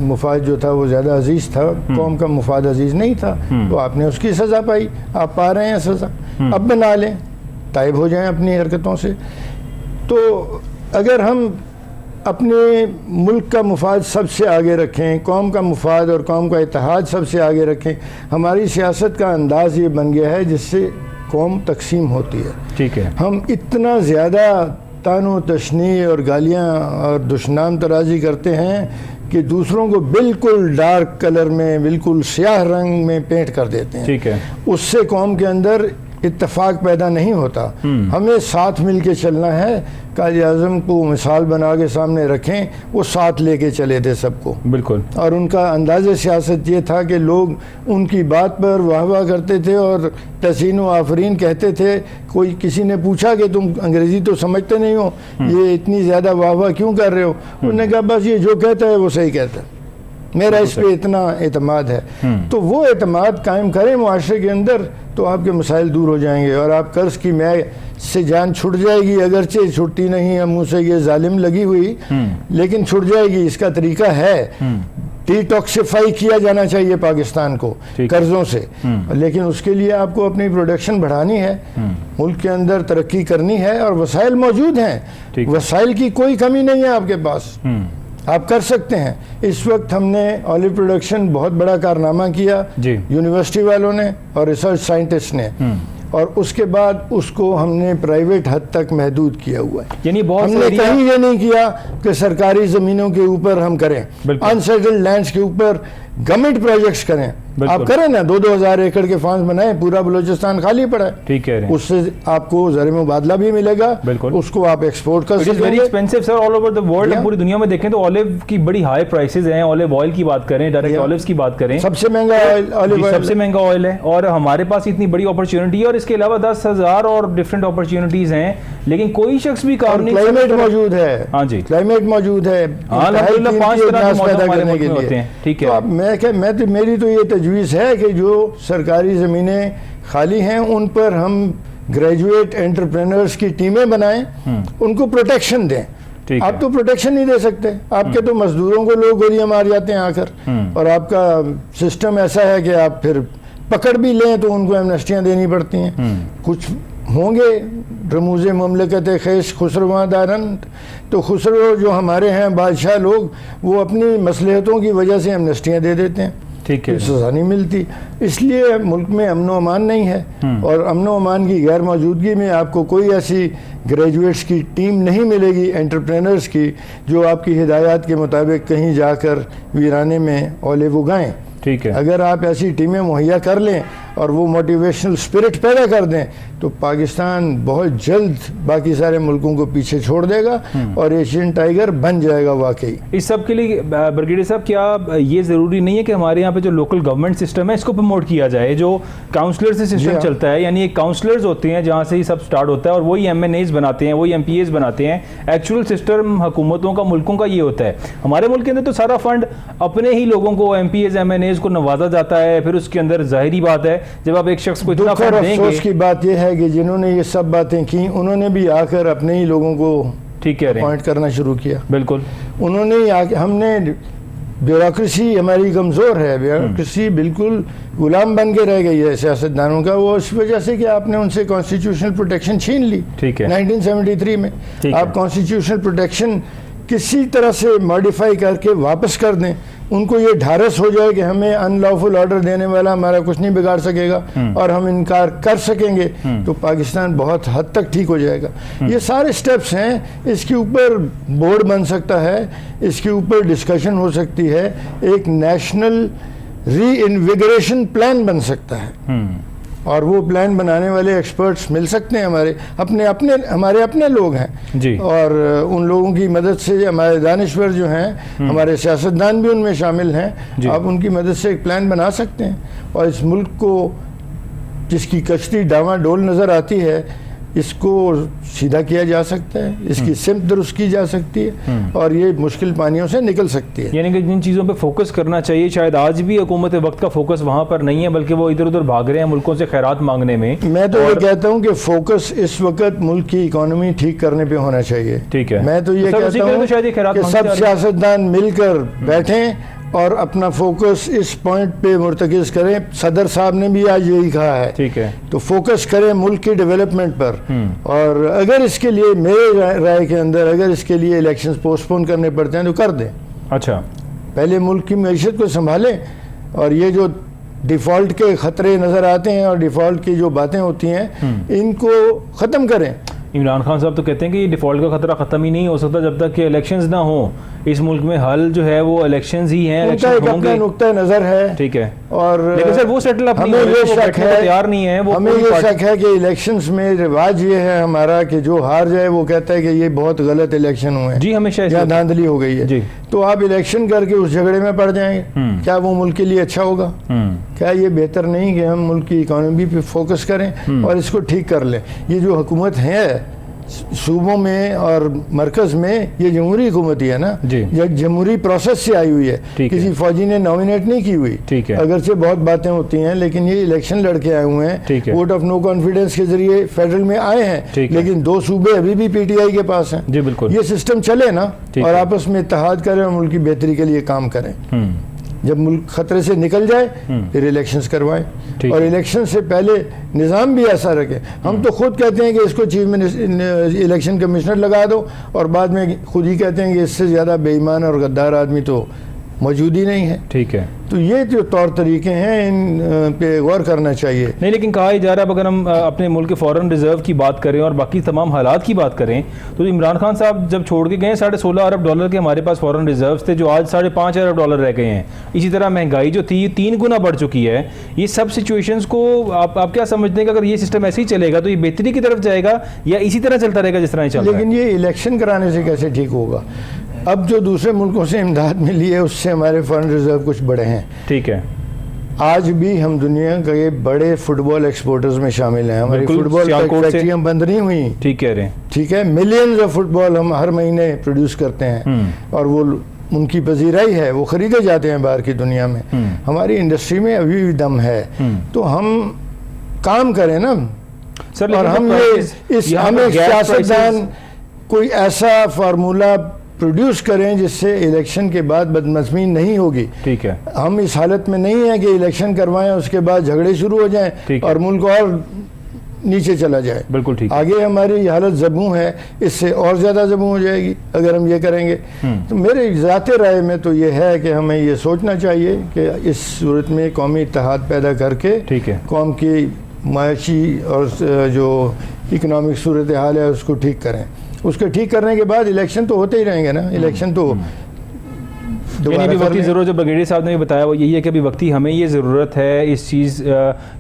مفاد جو تھا وہ زیادہ عزیز تھا، قوم کا مفاد عزیز نہیں تھا. تو آپ نے اس کی سزا پائی، آپ پا رہے ہیں سزا. اب بنا لیں، تائب ہو جائیں اپنی حرکتوں سے. تو اگر ہم اپنے ملک کا مفاد سب سے آگے رکھیں، قوم کا مفاد اور قوم کا اتحاد سب سے آگے رکھیں، ہماری سیاست کا انداز یہ بن گیا ہے جس سے قوم تقسیم ہوتی ہے. ٹھیک ہے. ہم اتنا زیادہ تان و تشنیع اور گالیاں اور دشنام ترازی کرتے ہیں کہ دوسروں کو بالکل ڈارک کلر میں، بالکل سیاہ رنگ میں پینٹ کر دیتے ہیں. ٹھیک ہے. اس سے قوم کے اندر اتفاق پیدا نہیں ہوتا. ہمیں ساتھ مل کے چلنا ہے. قائد اعظم کو مثال بنا کے سامنے رکھیں، وہ ساتھ لے کے چلے تھے سب کو. بالکل. اور ان کا انداز سیاست یہ تھا کہ لوگ ان کی بات پر واہ واہ کرتے تھے اور تحسین و آفرین کہتے تھے. کوئی کسی نے پوچھا کہ تم انگریزی تو سمجھتے نہیں ہو، یہ اتنی زیادہ واہ واہ کیوں کر رہے ہو؟ انہوں نے کہا بس یہ جو کہتا ہے وہ صحیح کہتا ہے، میرا اس پہ اتنا اعتماد ہے. تو وہ اعتماد قائم کریں معاشرے کے اندر تو آپ کے مسائل دور ہو جائیں گے اور آپ قرض کی میں سے جان چھٹ جائے گی. اگرچہ چھٹتی نہیں ہے منہ سے یہ ظالم لگی ہوئی، لیکن چھٹ جائے گی. اس کا طریقہ ہے، ڈی ٹاکسیفائی کیا جانا چاہیے پاکستان کو قرضوں سے. لیکن اس کے لیے آپ کو اپنی پروڈکشن بڑھانی ہے، ملک کے اندر ترقی کرنی ہے اور وسائل موجود ہیں. وسائل کی کوئی کمی نہیں ہے آپ کے پاس، آپ کر سکتے ہیں. اس وقت ہم نے آئل پروڈکشن بہت بڑا کارنامہ کیا یونیورسٹی والوں نے اور ریسرچ سائنٹسٹ نے، اور اس کے بعد اس کو ہم نے پرائیویٹ حد تک محدود کیا ہوا ہے. یعنی ہم نے کہیں یہ نہیں کیا کہ سرکاری زمینوں کے اوپر ہم کریں، انسیٹلڈ لینڈز کے اوپر گورنمنٹ پروجیکٹس کریں. آپ کریں نا، 2,000 ایکڑ کے فارمز بنائیں، پورا بلوچستان خالی پڑا ہے. ٹھیک ہے. اس سے آپ کو زر مبادلہ بھی ملے گا، اس کو آپ ایکسپورٹ کر سکیں گے. Very expensive sir all over the world. پوری دنیا میں دیکھیں تو آلیو کی بڑی ہائی پرائسز ہیں. آلیو آئل کی بات کریں، ڈائریکٹ آلیوز کی بات کریں، سب سے مہنگا آلیو آئل، سب سے مہنگا آئل ہے. اور ہمارے پاس اتنی بڑی اپرچونٹی ہے اور اس کے علاوہ 10,000 اور ڈفرینٹ اپرچونٹیز ہیں، لیکن کوئی شخص بھی کام نہیں. کلائمیٹ موجود ہے. ہاں جی، کلائمیٹ موجود ہے. الحمدللہ 5 طرح کے موسم ہمارے ملک میں ہوتے ہیں. ٹھیک ہے. میری تو یہ تجویز ہے کہ جو سرکاری زمینیں خالی ہیں ان پر ہم گریجویٹ انٹرپرینرز کی ٹیمیں بنائیں، ان کو پروٹیکشن دیں. آپ تو پروٹیکشن نہیں دے سکتے. آپ کے تو مزدوروں کو لوگ گولیاں مار جاتے ہیں آ کر، اور آپ کا سسٹم ایسا ہے کہ آپ پھر پکڑ بھی لیں تو ان کو ایمنسٹیاں دینی پڑتی ہیں. کچھ ہوں گے رموز مملکت خیش خسرواں دارند، تو خسرو جو ہمارے ہیں بادشاہ لوگ، وہ اپنی مصلحتوں کی وجہ سے ایمنسٹیاں دے دیتے ہیں، سزا نہیں ملتی. اس لیے ملک میں امن و امان نہیں ہے، اور امن و امان کی غیر موجودگی میں آپ کو کوئی ایسی گریجویٹس کی ٹیم نہیں ملے گی، انٹرپرینرز کی، جو آپ کی ہدایات کے مطابق کہیں جا کر ویرانے میں اولیو اگائیں. ٹھیک ہے. اگر آپ ایسی ٹیمیں مہیا کر لیں اور وہ موٹیویشنل اسپرٹ پیدا کر دیں تو پاکستان بہت جلد باقی سارے ملکوں کو پیچھے چھوڑ دے گا اور ایشین ٹائیگر بن جائے گا واقعی. اس سب کے لیے برگیڈیئر صاحب کیا یہ ضروری نہیں ہے کہ ہمارے یہاں پہ جو لوکل گورنمنٹ سسٹم ہے اس کو پروموٹ کیا جائے، جو کاؤنسلر سے سسٹم چلتا ہے، یعنی ایک کاؤنسلرز ہوتے ہیں جہاں سے ہی سب سٹارٹ ہوتا ہے اور وہی ایم این ایز بناتے ہیں، وہی ایم پی ایز بناتے ہیں. ایکچوئل سسٹم حکومتوں کا، ملکوں کا یہ ہوتا ہے. ہمارے ملک کے اندر تو سارا فنڈ اپنے ہی لوگوں کو، MPAs MNAs کو نوازا جاتا ہے. پھر اس کے اندر ظاہری بات ہے جب آپ ایک شخص کو اتنا فنڈ دیں گے. افسوس کی بات یہ ہے کہ جنہوں نے یہ سب باتیں کی انہوں نے بھی آ کر اپنے ہی لوگوں کو اپوائنٹ کرنا شروع کیا. بالکل. انہوں نے ہم نے بیوروکریسی ہماری کمزور ہے، بیوروکریسی بالکل غلام بن کے رہ گئی ہے سیاستدانوں کا. وہ اس وجہ سے کہ آپ نے ان سے کانسٹیٹیوشنل پروٹیکشن چھین لی 1973 میں. آپ کانسٹیٹیوشنل پروٹیکشن کسی طرح سے ماڈیفائی کر کے واپس کر دیں، ان کو یہ ڈھارس ہو جائے کہ ہمیں ان لافل آرڈر دینے والا ہمارا کچھ نہیں بگاڑ سکے گا اور ہم انکار کر سکیں گے، تو پاکستان بہت حد تک ٹھیک ہو جائے گا. یہ سارے سٹیپس ہیں. اس کے اوپر بورڈ بن سکتا ہے، اس کے اوپر ڈسکشن ہو سکتی ہے، ایک نیشنل ری انویگریشن پلان بن سکتا ہے. اور وہ پلان بنانے والے ایکسپرٹس مل سکتے ہیں، ہمارے اپنے لوگ ہیں جی، اور ان لوگوں کی مدد سے ہمارے دانشور جو ہیں، ہمارے سیاستدان بھی ان میں شامل ہیں، آپ ان کی مدد سے ایک پلان بنا سکتے ہیں، اور اس ملک کو جس کی کشتی ڈاواں ڈول نظر آتی ہے اس کو سیدھا کیا جا سکتا ہے، اس کی سمت درست کی جا سکتی ہے اور یہ مشکل پانیوں سے نکل سکتی ہے۔ یعنی کہ جن چیزوں پہ فوکس کرنا چاہیے شاید آج بھی حکومت وقت کا فوکس وہاں پر نہیں ہے، بلکہ وہ ادھر ادھر بھاگ رہے ہیں ملکوں سے خیرات مانگنے میں۔ میں تو یہ کہتا ہوں کہ فوکس اس وقت ملک کی اکانومی ٹھیک کرنے پہ ہونا چاہیے۔ ٹھیک ہے، میں تو یہ کہتا ہوں کہ سب سیاستدان مل کر بیٹھیں اور اپنا فوکس اس پوائنٹ پہ مرتکز کریں۔ صدر صاحب نے بھی آج یہی کہا ہے، ٹھیک ہے، تو فوکس کریں ملک کی ڈیولپمنٹ پر، اور اگر اس کے لیے میرے رائے کے اندر اگر اس کے لیے الیکشنز پوسٹ پون کرنے پڑتے ہیں تو کر دیں۔ اچھا، پہلے ملک کی معیشت کو سنبھالیں، اور یہ جو ڈیفالٹ کے خطرے نظر آتے ہیں اور ڈیفالٹ کی جو باتیں ہوتی ہیں ان کو ختم کریں۔ عمران خان صاحب تو کہتے ہیں کہ یہ ڈیفالٹ کا خطرہ ختم ہی نہیں ہو سکتا جب تک کہ الیکشنز نہ ہوں۔ اس ملک میں حل جو ہے وہ الیکشنز ہی ہیں، ان کا ایک اپنا نقطہ نظر ہے، ٹھیک ہے، اور لیکن سر وہ سیٹل اپ نہیں ہمیں یہ شک ہے، تیار نہیں ہے، ہمیں یہ شک ہے کہ الیکشنز میں رواج یہ ہے ہمارا کہ جو ہار جائے وہ کہتا ہے کہ یہ بہت غلط الیکشن ہوئے ہیں، جی ہمیشہ یا دھاندلی ہو گئی ہے، جی، تو آپ الیکشن کر کے اس جھگڑے میں پڑ جائیں گے، کیا وہ ملک کے لیے اچھا ہوگا؟ کیا یہ بہتر نہیں کہ ہم ملک کی اکانومی پہ فوکس کریں اور اس کو ٹھیک کر لیں؟ یہ جو حکومت ہے صوبوں میں اور مرکز میں، یہ جمہوری حکومت ہی ہے نا، یہ جمہوری پروسیس سے آئی ہوئی ہے، کسی فوجی نے نامینیٹ نہیں کی ہوئی، اگرچہ بہت باتیں ہوتی ہیں لیکن یہ الیکشن لڑ کے آئے ہوئے ہیں، ووٹ آف نو کانفیڈنس کے ذریعے فیڈرل میں آئے ہیں، لیکن 2 صوبے ابھی بھی پی ٹی آئی کے پاس ہیں۔ یہ سسٹم چلے نا، اور آپس میں اتحاد کریں اور ملک کی بہتری کے لیے کام کریں۔ جب ملک خطرے سے نکل جائے پھر الیکشنز کروائیں، اور الیکشن سے پہلے نظام بھی ایسا رکھے۔ ہم تو خود کہتے ہیں کہ اس کو چیف الیکشن کمشنر لگا دو، اور بعد میں خود ہی کہتے ہیں کہ اس سے زیادہ بے ایمان اور غدار آدمی تو موجود ہی نہیں ہے۔ ٹھیک ہے، تو یہ جو طور طریقے ہیں ان پہ غور کرنا چاہیے۔ نہیں، لیکن کہا جا رہا ہے اگر ہم اپنے ملک کے فورن ریزرو کی بات کریں اور باقی تمام حالات کی بات کریں تو عمران خان صاحب جب چھوڑ کے گئے $16.5 ارب کے ہمارے پاس فورن ریزروز تھے جو آج $5.5 ارب رہ گئے ہیں۔ اسی طرح مہنگائی جو تھی 3 گنا بڑھ چکی ہے۔ یہ سب سچویشنز کو آپ کیا سمجھتے ہیں کہ اگر یہ سسٹم ایسے ہی چلے گا تو یہ بہتری کی طرف جائے گا یا اسی طرح چلتا رہے گا جس طرح یہ چل رہا ہے؟ لیکن یہ الیکشن کرانے سے کیسے ٹھیک ہوگا؟ اب جو دوسرے ملکوں سے امداد ملی ہے اس سے ہمارے فورن ریزرو کچھ بڑے ہیں۔ ٹھیک ہے، آج بھی ہم دنیا کے بڑے فٹ بال ایکسپورٹرز میں شامل ہیں، ہماری فٹ بال فیکٹریاں بند نہیں ہوئی، ٹھیک کہہ رہے ہیں، ٹھیک ہے، ملینز آف فٹ بال ہم ہر مہینے پروڈیوس کرتے ہیں، اور وہ ان کی پذیرائی ہے، وہ خریدے جاتے ہیں باہر کی دنیا میں۔ ہماری انڈسٹری میں ابھی بھی دم ہے، تو ہم کام کریں نا، اور ہم ہمیں سیاستدان کوئی ایسا فارمولہ پروڈیوس کریں جس سے الیکشن کے بعد بدمزمی نہیں ہوگی۔ ٹھیک ہے، ہم اس حالت میں نہیں ہیں کہ الیکشن کروائیں اس کے بعد جھگڑے شروع ہو جائیں اور ملک اور نیچے چلا جائے۔ بالکل ٹھیک، آگے ہماری حالت زبوں ہے، اس سے اور زیادہ زبوں ہو جائے گی اگر ہم یہ کریں گے۔ تو میرے ذاتی رائے میں تو یہ ہے کہ ہمیں یہ سوچنا چاہیے کہ اس صورت میں قومی اتحاد پیدا کر کے قوم کی معاشی اور جو اکنامک صورتحال ہے اس کو ٹھیک کریں۔ اس کے ٹھیک کرنے کے بعد الیکشن تو ہوتے ہی رہیں گے نا، الیکشن تو یعنی ابھی وقتی ضرورت جو بریگیڈیئر صاحب نے بھی بتایا وہ یہی ہے کہ ابھی وقتی ہمیں یہ ضرورت ہے، اس چیز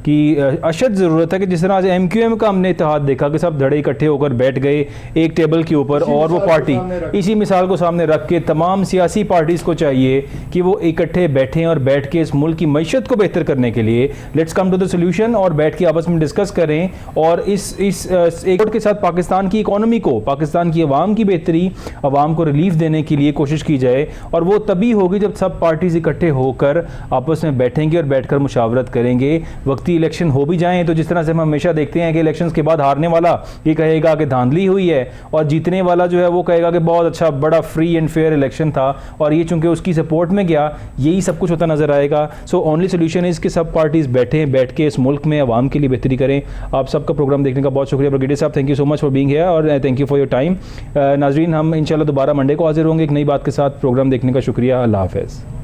کی اشد ضرورت ہے کہ جس طرح آج ایم کیو ایم کا ہم نے اتحاد دیکھا کہ سب دھڑے اکٹھے ہو کر بیٹھ گئے ایک ٹیبل کے اوپر، اور وہ پارٹی اسی مثال کو سامنے رکھ کے تمام سیاسی پارٹیز کو چاہیے کہ وہ اکٹھے بیٹھیں اور بیٹھ کے اس ملک کی معیشت کو بہتر کرنے کے لیے let's come to the solution, اور بیٹھ کے آپس میں ڈسکس کریں اور اس ایک ووٹ کے ساتھ پاکستان کی اکانومی کو، پاکستان کی عوام کی بہتری، عوام کو ریلیف دینے کے لیے کوشش کی جائے، اور وہ تبھی ہوگی جب سب پارٹیز اکٹھے ہو کر آپس میں بیٹھیں گے اور بیٹھ کر مشاورت کریں گے۔ وقتی الیکشن ہو بھی جائیں تو جس طرح سے ہم ہمیشہ دیکھتے ہیں کہ الیکشنز کے بعد ہارنے والا یہ کہے گا کہ دھاندلی ہوئی ہے، اور جیتنے والا جو ہے وہ کہے گا کہ بہت اچھا بڑا فری اینڈ فیئر الیکشن تھا، اور یہ چونکہ اس کی سپورٹ میں گیا، یہی سب کچھ ہوتا نظر آئے گا۔ سو اونلی سولوشن از کہ سب پارٹیز بیٹھیں، بیٹھ کے اس ملک میں عوام کے لیے بہتری کریں۔ آپ سب کا پروگرام دیکھنے کا بہت شکریہ بریگیڈیئر صاحب، thank you so much for being here, اور thank you for your time. ناظرین، ہم انشاءاللہ دوبارہ منڈے کو حاضر ہوں گے ایک نئی بات کے ساتھ۔ پروگرام دیکھنے کا شکریہ، اللہ حافظ۔